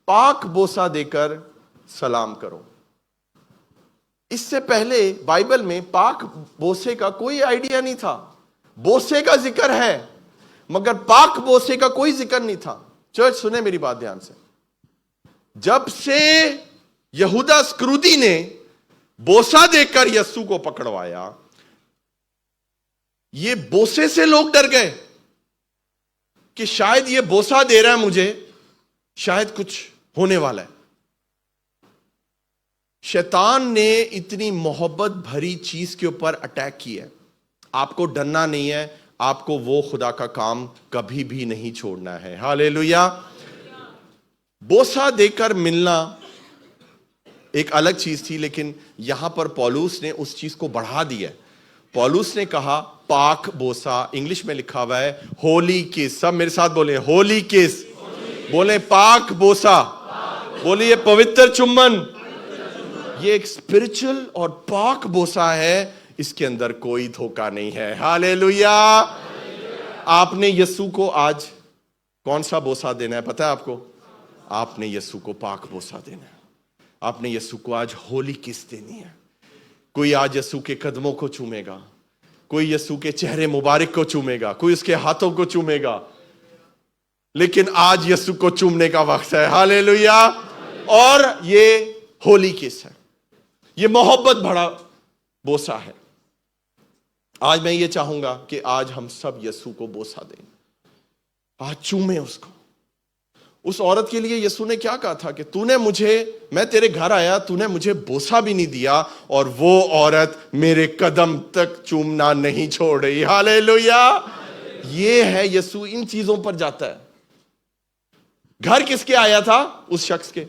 पाक बोसा देकर सलाम करो। इससे पहले बाइबल में पाक बोसे का कोई आइडिया नहीं था। बोसे का जिक्र है मगर पाक बोसे का कोई जिक्र नहीं था। चर्च सुने मेरी बात ध्यान से। जब से यहूदा स्क्रूदी ने बोसा देकर यस्सु को पकड़वाया, ये बोसे से लोग डर गए कि शायद ये बोसा दे रहा है मुझे, शायद कुछ होने वाला है। शैतान ने इतनी मोहब्बत भरी चीज के ऊपर अटैक किया है। आपको डरना नहीं है, आपको वो खुदा का काम कभी भी नहीं छोड़ना है। हालेलुया। बोसा देकर मिलना एक अलग चीज थी, लेकिन यहां पर पौलुस ने उस चीज को बढ़ा दिया। पौलुस ने कहा पाक बोसा, इंग्लिश में लिखा हुआ है होली किस। सब मेरे साथ बोले होली किस। बोले पाक बोसा। बोलिए पवित्र चुम्बन। ये एक स्पिरिचुअल और पाक बोसा है, इसके अंदर कोई धोखा नहीं है। हालेलुया। आपने यीशु को आज कौन सा बोसा देना है पता है आपको? आपने यीशु को पाक बोसा देना है। आपने यीशु को आज होली किस देनी है। कोई आज यीशु के कदमों को चूमेगा, कोई यीशु के चेहरे मुबारक को चूमेगा, कोई उसके हाथों को चूमेगा, लेकिन आज यीशु को चूमने का वक्त है। हालेलुया। और ये होली किस है, ये मोहब्बत भरा बोसा है। आज मैं ये चाहूंगा कि आज हम सब यीशु को बोसा दें, आज चूमे उसको। उस औरत के लिए यीशु ने क्या कहा था कि तूने मुझे, मैं तेरे घर आया, तूने मुझे बोसा भी नहीं दिया, और वो औरत मेरे कदम तक चूमना नहीं छोड़ रही। हालेलुया। ये है यीशु, इन चीजों पर जाता है। घर किसके आया था? उस शख्स के।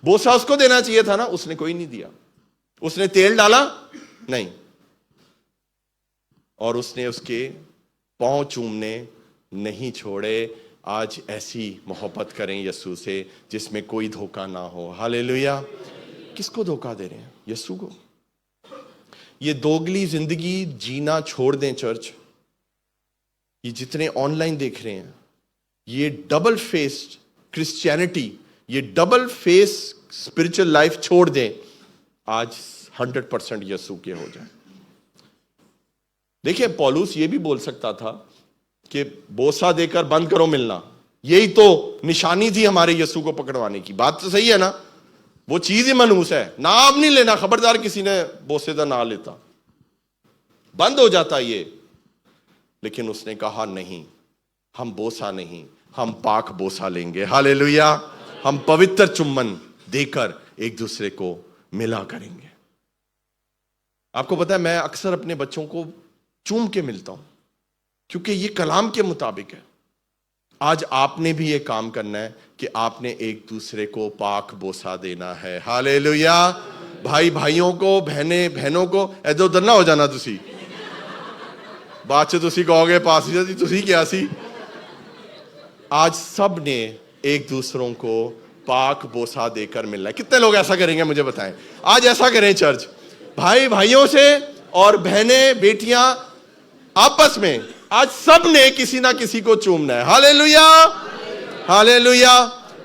बोसा उसको देना चाहिए था ना, उसने कोई नहीं दिया। उसने तेल डाला नहीं, और उसने उसके पांव चूमने नहीं छोड़े। आज ऐसी मोहब्बत करें यीशु से जिसमें कोई धोखा ना हो। हालेलुया। किसको धोखा दे रहे हैं? यीशु को। ये दोगली जिंदगी जीना छोड़ दें चर्च। ये जितने ऑनलाइन देख रहे हैं, ये डबल फेस्ड क्रिश्चियनिटी, ये डबल फेस स्पिरिचुअल लाइफ छोड़ दें। आज 100% यीशु के हो जाए। देखिए पौलुस ये भी बोल सकता था कि बोसा देकर बंद करो मिलना। यही तो निशानी थी हमारे यीशु को पकड़वाने की। बात तो सही है ना, वो चीज ही मनहूस है। नाम नहीं लेना, खबरदार किसी ने बोसे का नाम लेता, बंद हो जाता ये। लेकिन उसने कहा नहीं, हम बोसा नहीं, हम पाक बोसा लेंगे। हालेलुया। हम पवित्र चुम्बन देकर एक दूसरे को मिला करेंगे। आपको पता है मैं अक्सर अपने बच्चों को चूम के मिलता हूं, क्योंकि ये कलाम के मुताबिक है। आज आपने भी ये काम करना है कि आपने एक दूसरे को पाक बोसा देना है। हालेलुया। भाई भाइयों को, बहनें बहनों को, इधर उधर ना हो जाना तुसी। बाद च तुसी कहोगे पास जी तुसी क्या सी। आज सब ने एक दूसरों को पाक बोसा देकर मिलना है। कितने लोग ऐसा करेंगे मुझे बताएं। आज ऐसा करें चर्च, भाई भाइयों से और बहनें बेटियां आपस में आज सब ने किसी ना किसी को चूमना है। Hallelujah, hallelujah.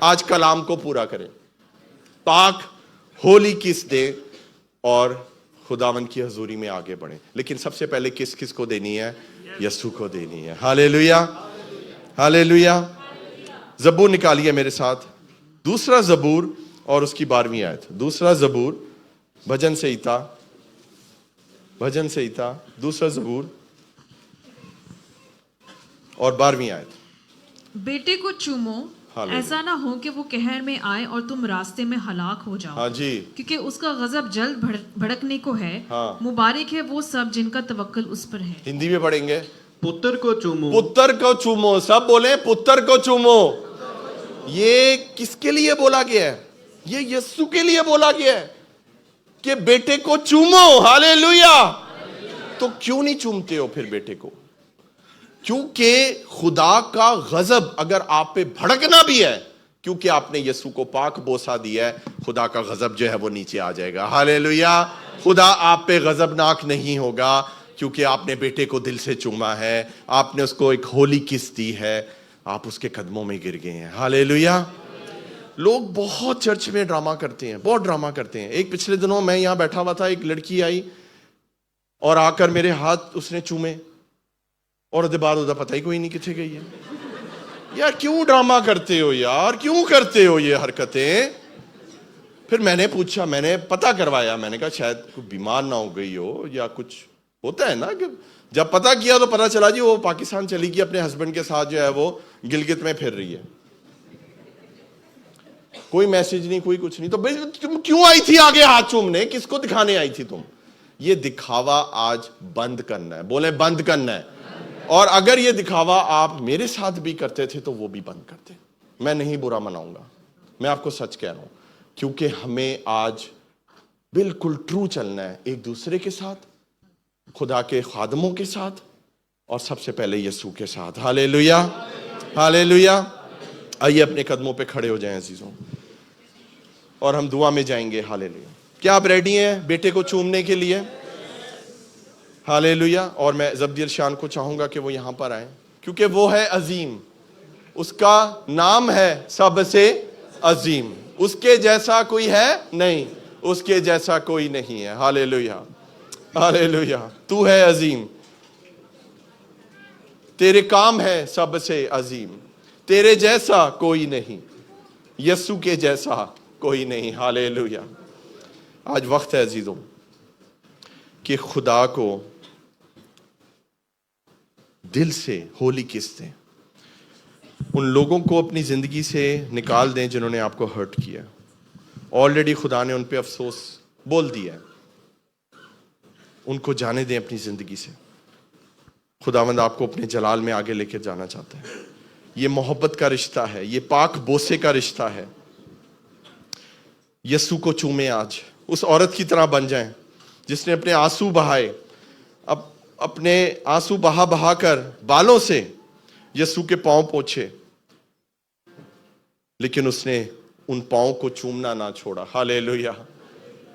आज कलाम को पूरा करें, पाक होली किस दे और खुदावन की हजूरी में आगे बढ़े। लेकिन सबसे पहले किस किस को देनी है? यीशु को देनी है। Hallelujah, hallelujah. जबूर निकालिए मेरे साथ, दूसरा जबूर और उसकी 12वीं आयत। दूसरा जबूर, भजन संहिता, भजन संहिता, दूसरा जबूर और 12वीं आयत। बेटे को चूमो, ऐसा ना हो कि वो कहर में आए और तुम रास्ते में हलाक हो जाओ। हाँ जी, क्योंकि उसका गजब जल्द भड़कने को है। हाँ। मुबारक है वो सब जिनका तवक्कुल उस पर है। हिंदी में पढ़ेंगे, पुत्र को चूमो, पुत्र को चूमो। सब बोले पुत्र को चूमो। ये किसके लिए बोला गया है? ये यीशु के लिए बोला गया है कि बेटे को चूमो। हालेलुया। तो क्यों नहीं चूमते हो फिर बेटे को? क्योंकि खुदा का गजब अगर आप पे भड़कना भी है, क्योंकि आपने यीशु को पाक बोसा दिया है, खुदा का गजब जो है वो नीचे आ जाएगा। हालेलुया। खुदा आप पे गजबनाक नहीं होगा क्योंकि आपने बेटे को दिल से चूमा है, आपने उसको एक होली किस दी है, आप उसके कदमों में गिर गए हैं। हालेलुया। लोग बहुत चर्च में ड्रामा करते हैं, बहुत ड्रामा करते हैं। एक पिछले दिनों मैं यहां बैठा हुआ था, एक लड़की आई और आकर मेरे हाथ उसने चूमे और उसके बाद उधर पता ही कोई नहीं किथे गई है। यार क्यों ड्रामा करते हो यार, क्यों करते हो ये हरकतें? फिर मैंने पूछा, मैंने पता करवाया, मैंने कहा शायद कोई बीमार ना हो गई हो या कुछ होता है ना कि जब पता किया तो पता चला जी वो पाकिस्तान चली गई, अपने हस्बैंड के साथ जो है वो गिलगित में फिर रही है। कोई मैसेज नहीं, कोई कुछ नहीं। तो भाई तुम क्यों आई थी आगे हाथ चूमने? किसको दिखाने आई थी तुम? ये दिखावा आज बंद करना है। बोले बंद करना है। और अगर ये दिखावा आप मेरे साथ भी करते थे तो वो भी बंद करते। मैं नहीं बुरा मनाऊंगा, मैं आपको सच कह रहा हूं, क्योंकि हमें आज बिल्कुल ट्रू चलना है एक दूसरे के साथ, खुदा के खादमों के साथ और सबसे पहले यीशु के साथ। Hallelujah, hallelujah. आइए अपने कदमों पे खड़े हो जाएं अजीजों और हम दुआ में जाएंगे। हालेलुया। क्या आप रेडी हैं बेटे को चूमने के लिए? हालेलुया। और मैं जब्दियल शान को चाहूंगा कि वो यहां पर आए, क्योंकि वो है अजीम, उसका नाम है सबसे अजीम। उसके जैसा कोई है नहीं, उसके जैसा कोई नहीं है। Hallelujah, hallelujah. तू है अजीम, तेरे काम है सबसे अजीम, तेरे जैसा कोई नहीं, यीशु के जैसा कोई नहीं। हालेलुया। आज वक्त है अजीजों कि खुदा को दिल से होली किस दें, उन लोगों को अपनी जिंदगी से निकाल दें जिन्होंने आपको हर्ट किया। ऑलरेडी खुदा ने उन पे अफसोस बोल दिया है, उनको जाने दें अपनी जिंदगी से। खुदावंद आपको अपने जलाल में आगे लेकर जाना चाहता है। ये मोहब्बत का रिश्ता है, ये पाक बोसे का रिश्ता है। यीशु को चूमे आज, उस औरत की तरह बन जाएं जिसने अपने आंसू बहाए, अपने आंसू बहा बहा कर बालों से यीशु के पांव पोंछे, लेकिन उसने उन पांव को चूमना ना छोड़ा। हालेलुया।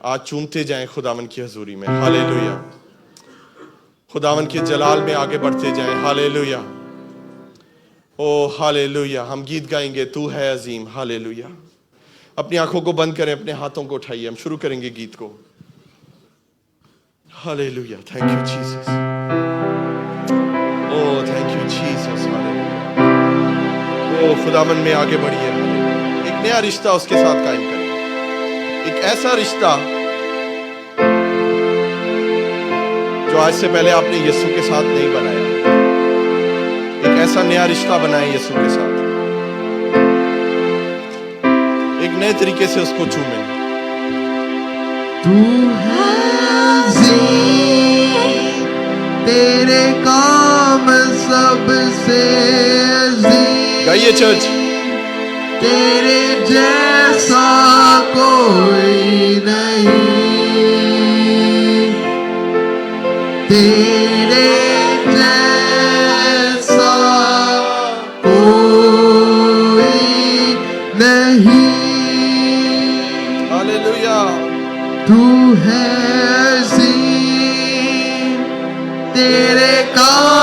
आज चूमते जाएं खुदावन की हजूरी में। हालेलुया। खुदावन के जलाल में आगे बढ़ते जाएं। हालेलुया। ओ हालेलुया। हम गीत गाएंगे, तू है अजीम। हालेलुया। अपनी आंखों को बंद करें, अपने हाथों को उठाइए, हम शुरू करेंगे गीत को। Hallelujah. Thank you Jesus. Oh thank you Jesus. Hallelujah. ओ खुदावन में आगे बढ़िए। एक नया रिश्ता उसके साथ कायम करें, एक ऐसा रिश्ता जो आज से पहले आपने यीशु के साथ नहीं बनाया। एक ऐसा नया रिश्ता बनाए यीशु के साथ, एक नए तरीके से उसको चूमे। तू है अजीम, तेरे काम सबसे अजीम, गाइए चर्च। तेरे जैसा कोई नहीं, तेरे जैसा कोई नहीं। हालेलुया। तू है अजीम, तेरे काम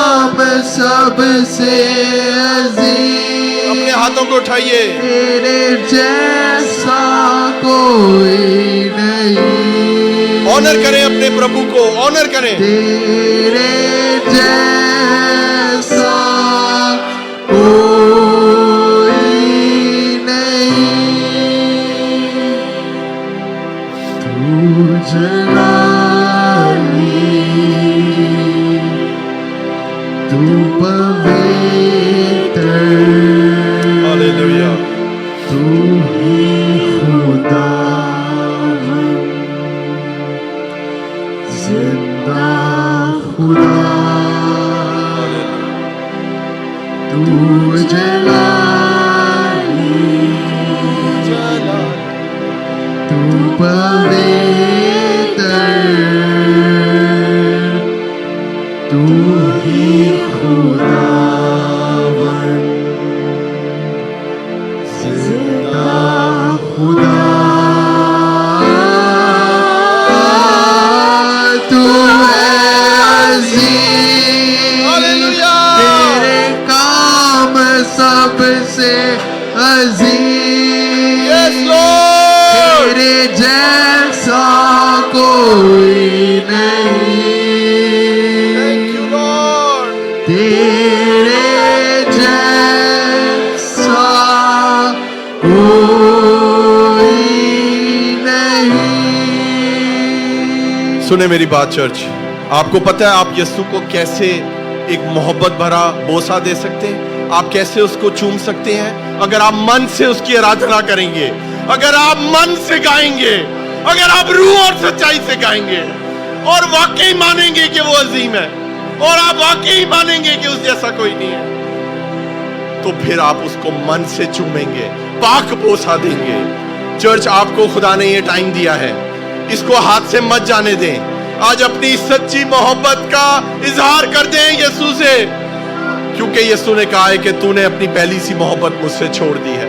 सबसे अजीम, अपने हाथों को उठाइए। तेरे जैसा कोई नहीं, ऑनर करें अपने प्रभु को, ऑनर करें। तेरे जैसा कोई नहीं, तू जलाली, तू पवित्र, हालेलुया। तू ही खुदा, जिंदा खुदा, तू जलाली, तू पवित्र, तू ही खुदावन, जिंदा खुदा, तू है अजीम, हालेलुया। तेरे काम सबसे अजीम, यस लॉर्ड। तेरे जैसा कोई नहीं, थैंक यू लॉर्ड। तेरे जैसा कोई नहीं। सुने मेरी बात चर्च, आपको पता है आप यीशु को कैसे एक मोहब्बत भरा बोसा दे सकते हैं? आप कैसे उसको चूम सकते हैं? अगर आप मन से उसकी आराधना करेंगे, अगर आप मन से गाएंगे, अगर आप रूह और सच्चाई से गाएंगे और वाकई मानेंगे कि वो अजीम है और आप वाकई मानेंगे कि उस जैसा कोई नहीं है, तो फिर आप उसको मन से चूमेंगे, पाक बोसा देंगे। चर्च, आपको खुदा ने ये टाइम दिया है, इसको हाथ से मत जाने दें। आज अपनी सच्ची मोहब्बत का इजहार कर दें यीशु से, क्योंकि यीशु ने कहा है कि तूने अपनी पहली सी मोहब्बत मुझसे छोड़ दी है।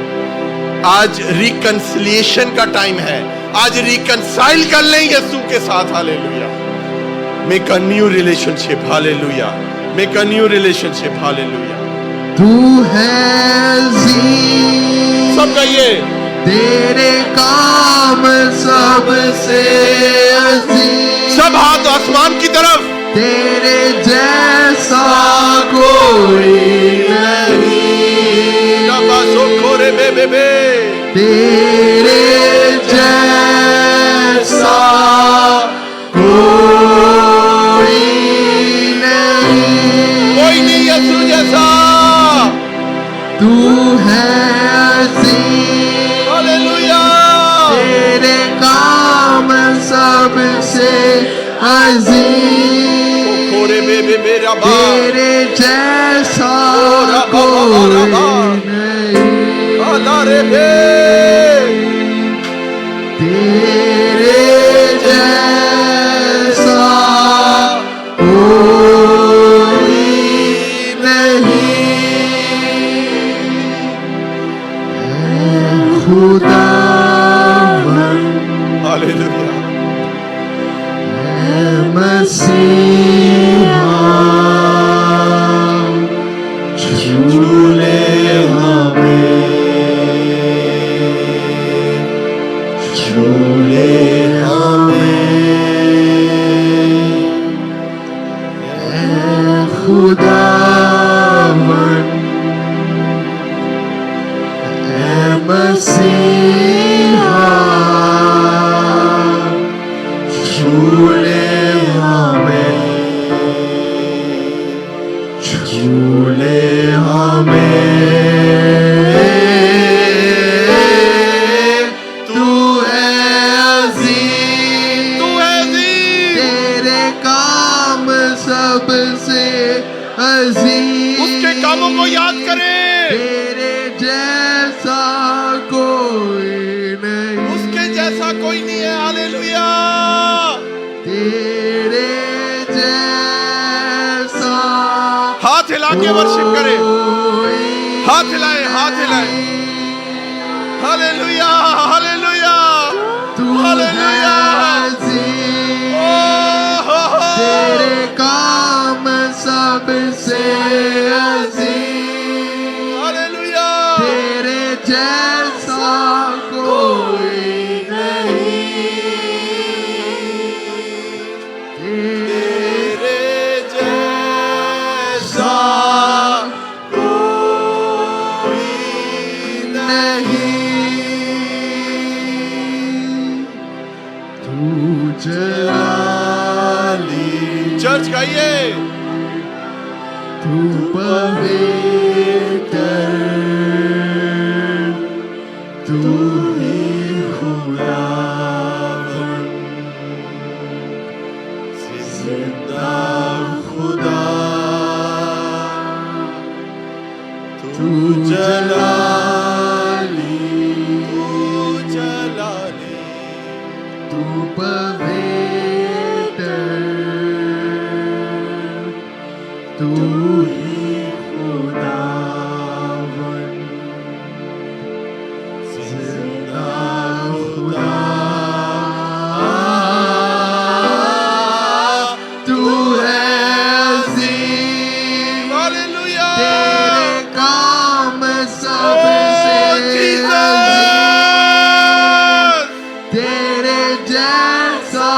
आज रिकंसिलिएशन का टाइम है, आज रिकंसाइल कर लें यीशु के साथ। Hallelujah. Make a new relationship. Hallelujah. Make a new relationship. Hallelujah. तू है अजीम, सब कहिए, तेरे काम सबसे अजीम, सब हाथ आसमान की तरफ। तेरे जैसा कोई नहीं, खोरे बे बे बे। तेरे जैसा कोई नहीं, कोई नहीं यीशु जैसा। तू है अजीम, हालेलुया। तेरे काम सबसे अजीम, खोरे बे बे बे रबा। तेरे जैसा कोई नहीं, अदारे बे। तेरे जैसा कोई नहीं, है खुदावन, हालेलुया। है मसीहा, झूले हमें, झूले हमें, है खुदावन, है मसीहा, झूले हमें, झूले हमें, तू है अजीम, तू है अजीम। तेरे काम सबसे अजीम, उसके कामों को याद करें, तेरे जैसा कोई नहीं, उसके जैसा कोई नहीं है। हालेलुया। तेरे जैसा हाथ हिला के वर्शिप करें, कोई हाथ हिलाए, हाथ हिलाए। हालेलुया। हालेलुया। तू हालेलुया। है अजीम, ओ हो हो। तेरे काम सबसे तू पवित्र, तू ही खुदावन, जिंदा खुदा, तू जलाली, तू पवित्र, तू ही खुदावन, जिंदा खुदा, तू है अजीम, हालेलुया, तेरे काम सबसे अजीम, तेरे जैसा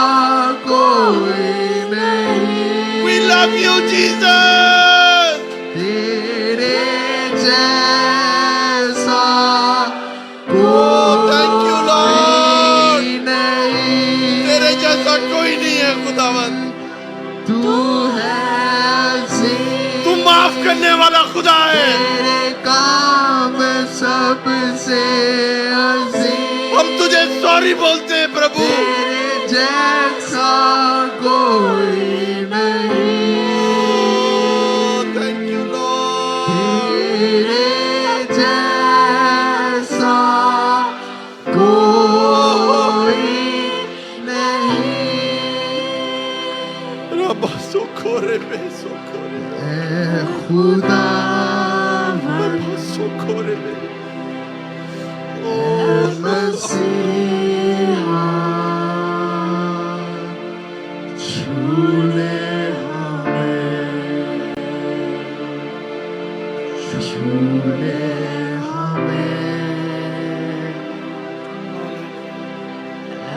कोई नहीं। we love you Jesus, तेरे जैसा thank you Lord, कोई नहीं। तेरे जैसा कोई नहीं है खुदावन, तू है अजीम, तू माफ करने वाला खुदा है, तेरे काम सबसे अजीम, हम तुझे सॉरी बोलते हैं प्रभु, तेरे जैसा कोई नहीं। थैंक यू लॉर्ड, तेरे जैसा कोई नहीं। रब्बा सोखोरे बे सोखोरे, ऐ खुदा, रब्बा सोखोरे बे, ऐ मसीहा, छू ले हमें, छू ले हमें। ऐ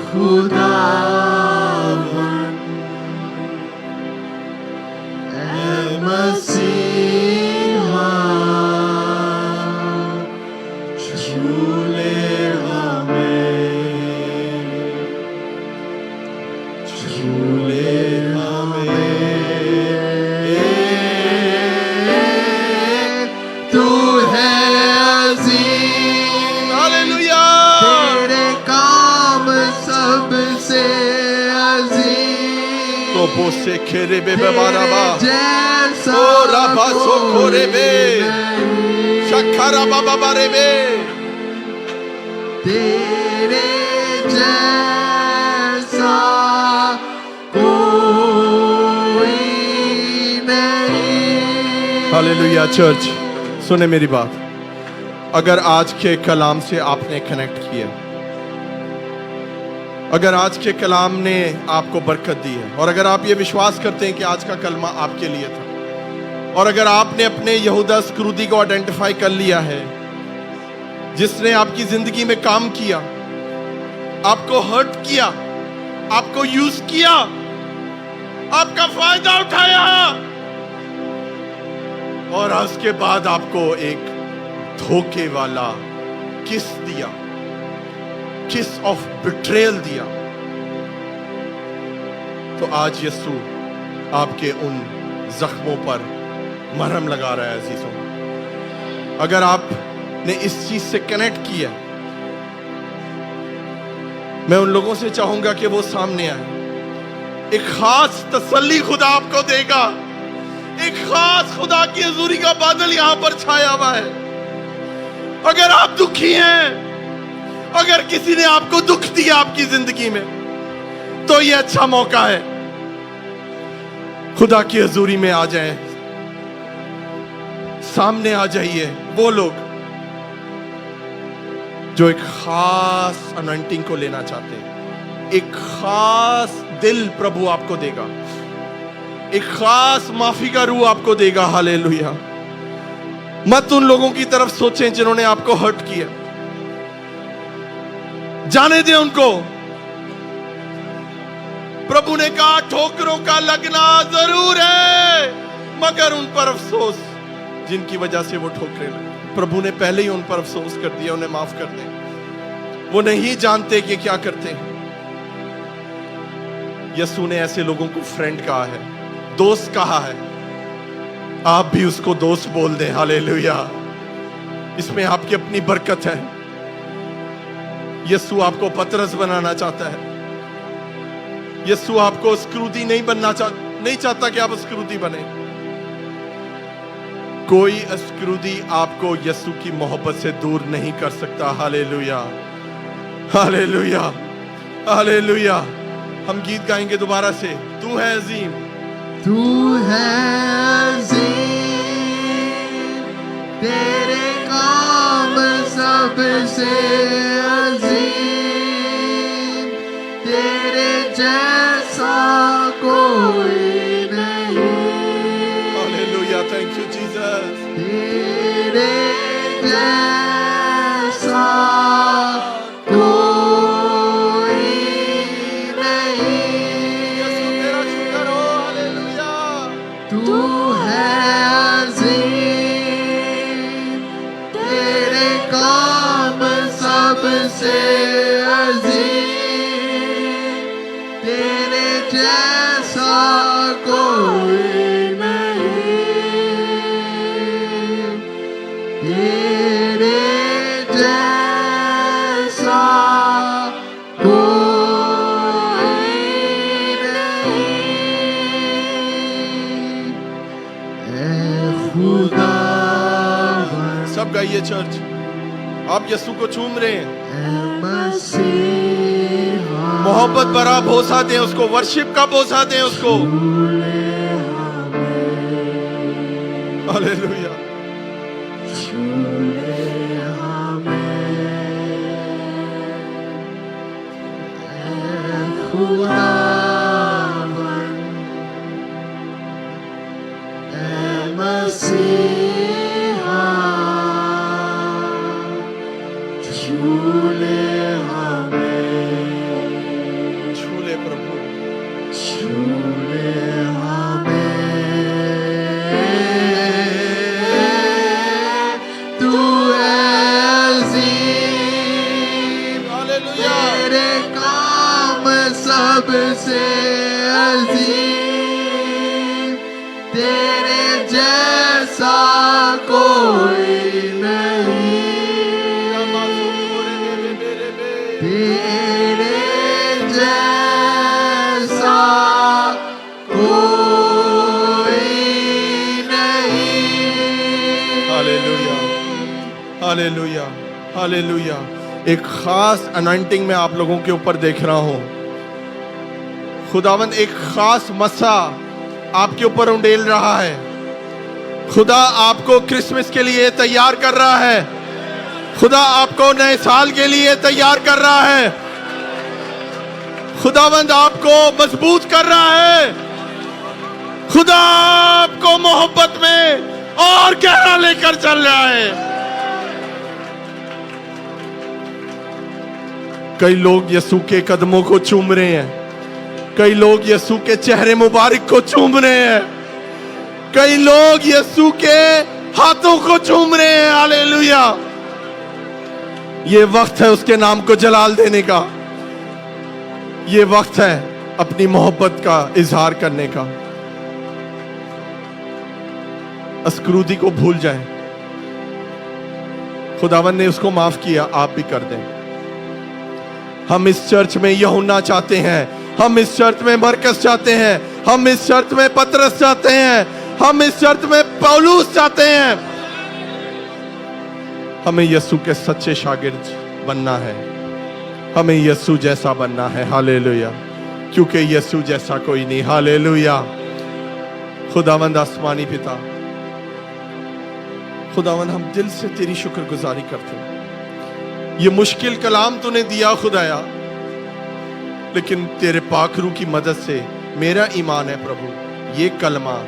खुदावन, ऐ मसीहा, छू ले हमें, छू ले हमें। तू है अजीम, हालेलुया, तेरे काम सबसे अजीम, तो बोसे खेरे बे बबाराबा, जैसा ओ रब्बा सोखोरे बे, नहीं। शखरा बाबा बारे बे, तेरे जैसा कोई नहीं। हालेलुया। चर्च सुने मेरी बात, अगर आज के कलाम से आपने कनेक्ट किया, अगर आज के कलाम ने आपको बरकत दी है, और अगर आप ये विश्वास करते हैं कि आज का कलमा आपके लिए था, और अगर आपने अपने यहूदा स्क्रूदी को आइडेंटिफाई कर लिया है, जिसने आपकी जिंदगी में काम किया, आपको हर्ट किया, आपको यूज किया, आपका फायदा उठाया, और उसके बाद आपको एक धोखे वाला किस दिया, किस ऑफ बिट्रेयल दिया, तो आज यीशु आपके उन जख्मों पर मरहम लगा रहा है। अजीजों, अगर आपने इस चीज से कनेक्ट किया, मैं उन लोगों से चाहूंगा कि वो सामने आए। एक खास तसल्ली खुदा आपको देगा, एक खास खुदा की हजूरी का बादल यहां पर छाया हुआ है। अगर आप दुखी हैं, अगर किसी ने आपको दुख दिया आपकी जिंदगी में, तो ये अच्छा मौका है, खुदा की हजूरी में आ जाएं, सामने आ जाइए। वो लोग जो एक खास अनॉइंटिंग को लेना चाहते हैं, एक खास दिल प्रभु आपको देगा, एक खास माफी का रूह आपको देगा। हालेलुया। मत उन लोगों की तरफ सोचें जिन्होंने आपको हर्ट किया, जाने दें उनको। प्रभु ने कहा ठोकरों का लगना जरूर है, मगर उन पर अफसोस जिनकी वजह से वो ठोकरे लगे। प्रभु ने पहले ही उन पर अफसोस कर दिया, उन्हें माफ कर दें। वो नहीं जानते कि क्या करते हैं। यीशु ने ऐसे लोगों को फ्रेंड कहा है, दोस्त कहा है, आप भी उसको दोस्त बोल दें। हालेलुया। इसमें आपकी अपनी बरकत है। यीशु आपको पतरस बनाना चाहता है। यीशु आपको स्क्रूदी नहीं चाहता कि आप स्क्रूदी बने। कोई स्क्रूदी आपको यीशु की मोहब्बत से दूर नहीं कर सकता। Hallelujah, hallelujah, hallelujah. हम गीत गाएंगे दोबारा से। तू है अजीम, तू है अजीम, तेरे काम सबसे अजीम, तेरे जैसा कोई नहीं। हालेलुया। Thank you Jesus. तेरे जैसा कोई नहीं। यीशु तेरा शुक्र हो। हालेलुया। तू है अजीम, तेरे काम सबसे अजीम, तेरे जैसा कोई नहीं, तेरे जैसा कोई नहीं। ऐ खुदावन, सब गाइए चर्च। आप यीशु को चूम रहे हैं। ऐ मसीहा, मोहब्बत भरा भोसा दें उसको, वर्शिप का भोसा दें उसको। हालेलुया। छूले हमें, ऐ खुदावन, ऐ मसीहा, छूले हमें, छूले प्रभु। छूले हमें। तू है अजीम, हालेलुया। तेरे काम सबसे अजीम, तेरे जैसा कोई नहीं, तेरे जैसा कोई नहीं। Hallelujah, hallelujah, hallelujah. एक खास अनॉइंटिंग में आप लोगों के ऊपर देख रहा हूं। खुदावंद एक खास मसा आपके ऊपर उंडेल रहा है। खुदा आपको क्रिसमस के लिए तैयार कर रहा है। खुदा आपको नए साल के लिए तैयार कर रहा है। खुदावंद आपको मजबूत कर रहा है। खुदा आपको मोहब्बत में और गहरा लेकर चल रहा है। कई लोग यीशु के कदमों को चूम रहे हैं। कई लोग यीशु के चेहरे मुबारक को चूम रहे हैं। कई लोग यीशु के हाथों को चूम रहे हैं। हालेलुया। ये वक्त है उसके नाम को जलाल देने का। ये वक्त है अपनी मोहब्बत का इजहार करने का। अस्क्रूदी को भूल जाएं। खुदावन ने उसको माफ किया, आप भी कर दें। हम इस चर्च में यूहन्ना चाहते हैं। हम इस चर्च में मरकस चाहते हैं। हम इस चर्च में पतरस चाहते हैं। हम इस चर्च में पौलुस चाहते हैं। हमें यीशु के सच्चे शागिर्द बनना है। हमें यीशु जैसा बनना है। हालेलुया। क्योंकि यीशु जैसा कोई नहीं। हालेलुया। खुदावंद आसमानी पिता, खुदावंद हम दिल से तेरी शुक्रगुजारी करते हैं। ये मुश्किल कलाम तूने दिया खुदाया, लेकिन तेरे पाक रूह की मदद से मेरा ईमान है प्रभु, ये कलमा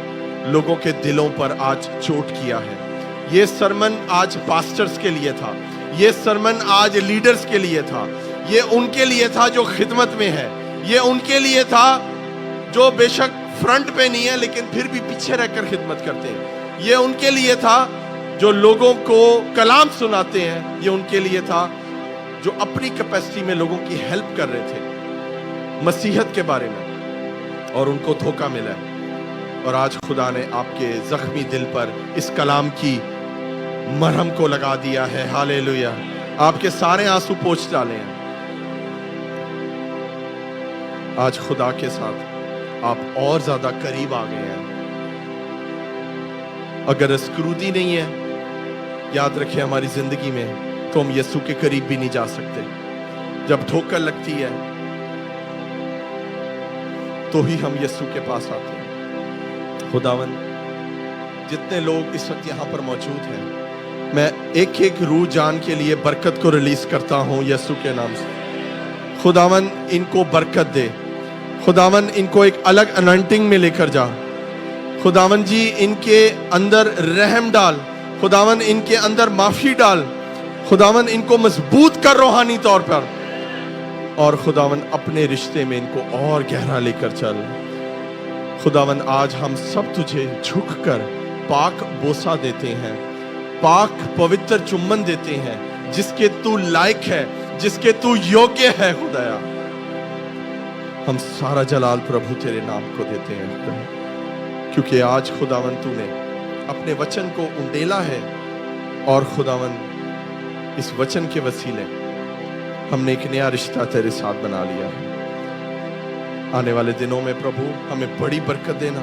लोगों के दिलों पर आज चोट किया है। ये सरमन आज पास्टर्स के लिए था। ये सरमन आज लीडर्स के लिए था। ये उनके लिए था जो खिदमत में है। ये उनके लिए था जो बेशक फ्रंट पे नहीं है लेकिन फिर भी पीछे रहकर खिदमत करते हैं। ये उनके लिए था जो लोगों को कलाम सुनाते हैं। ये उनके लिए था जो अपनी कैपेसिटी में लोगों की हेल्प कर रहे थे मसीहत के बारे में, और उनको धोखा मिला है। और आज खुदा ने आपके जख्मी दिल पर इस कलाम की मरहम को लगा दिया है। हालेलुया। आपके सारे आंसू पोंछ डाले हैं। आज खुदा के साथ आप और ज्यादा करीब आ गए हैं। अगर स्क्रूदी नहीं है, याद रखें, हमारी जिंदगी में तो हम यीशु के करीब भी नहीं जा सकते। जब ठोकर लगती है तो ही हम यीशु के पास आते हैं। खुदावन, जितने लोग इस वक्त यहां पर मौजूद हैं, मैं एक एक रूह जान के लिए बरकत को रिलीज करता हूं यीशु के नाम से। खुदावन, इनको बरकत दे। खुदावन, इनको एक अलग अनॉइंटिंग में लेकर जा। खुदावन जी, इनके अंदर रहम डाल। खुदावन, इनके अंदर माफी डाल। खुदावन, इनको मजबूत कर रूहानी तौर पर। और खुदावन, अपने रिश्ते में इनको और गहरा लेकर चल। खुदावन, आज हम सब तुझे झुककर पाक बोसा देते हैं, पाक पवित्र चुम्बन देते हैं, जिसके तू लायक है, जिसके तू योग्य है। खुदाया, हम सारा जलाल प्रभु तेरे नाम को देते हैं खुदा, क्योंकि आज खुदावन तूने अपने वचन को उंडेला है। और खुदावन, इस वचन के वसीले हमने एक नया रिश्ता तेरे साथ बना लिया है। आने वाले दिनों में प्रभु हमें बड़ी बरकत देना।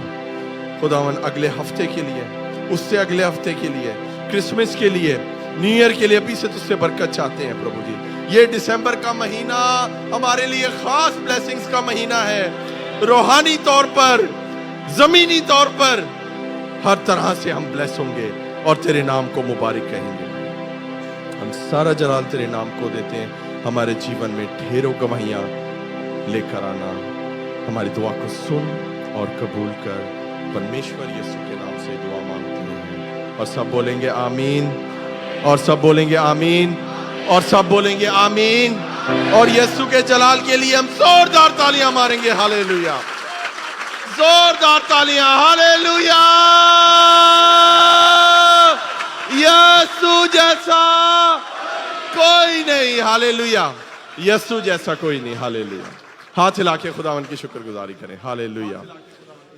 खुदावन, अगले हफ्ते के लिए, उससे अगले हफ्ते के लिए, क्रिसमस के लिए, न्यू ईयर के लिए अभी से तुझसे बरकत चाहते हैं प्रभु जी। ये दिसंबर का महीना हमारे लिए खास ब्लेसिंग्स का महीना है। रूहानी तौर पर, जमीनी तौर पर हर तरह से हम ब्लेस होंगे और तेरे नाम को मुबारक कहेंगे। हम सारा जलाल तेरे नाम को देते हैं। हमारे जीवन में ढेरों गवाहियां लेकर आना। हमारी दुआ को सुन और कबूल कर। परमेश्वर यीशु के नाम से दुआ मांगते हैं। और सब बोलेंगे आमीन, और सब बोलेंगे आमीन, और सब बोलेंगे आमीन। और यीशु के जलाल के लिए हम जोरदार तालियां मारेंगे। हालेलुया, जोरदार तालियां। हालेलुया। यीशु जैसा कोई नहीं। हालेलुया। यीशु जैसा कोई नहीं। हालेलुया। हाथ हिला के खुदावन की शुक्रगुजारी करें। Hallelujah,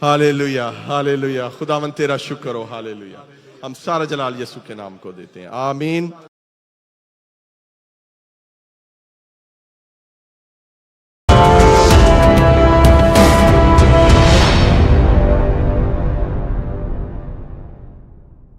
hallelujah, hallelujah. खुदावन तेरा शुक्र हो। हालेलुया। हम सारा जलाल यीशु के नाम को देते हैं। आमीन।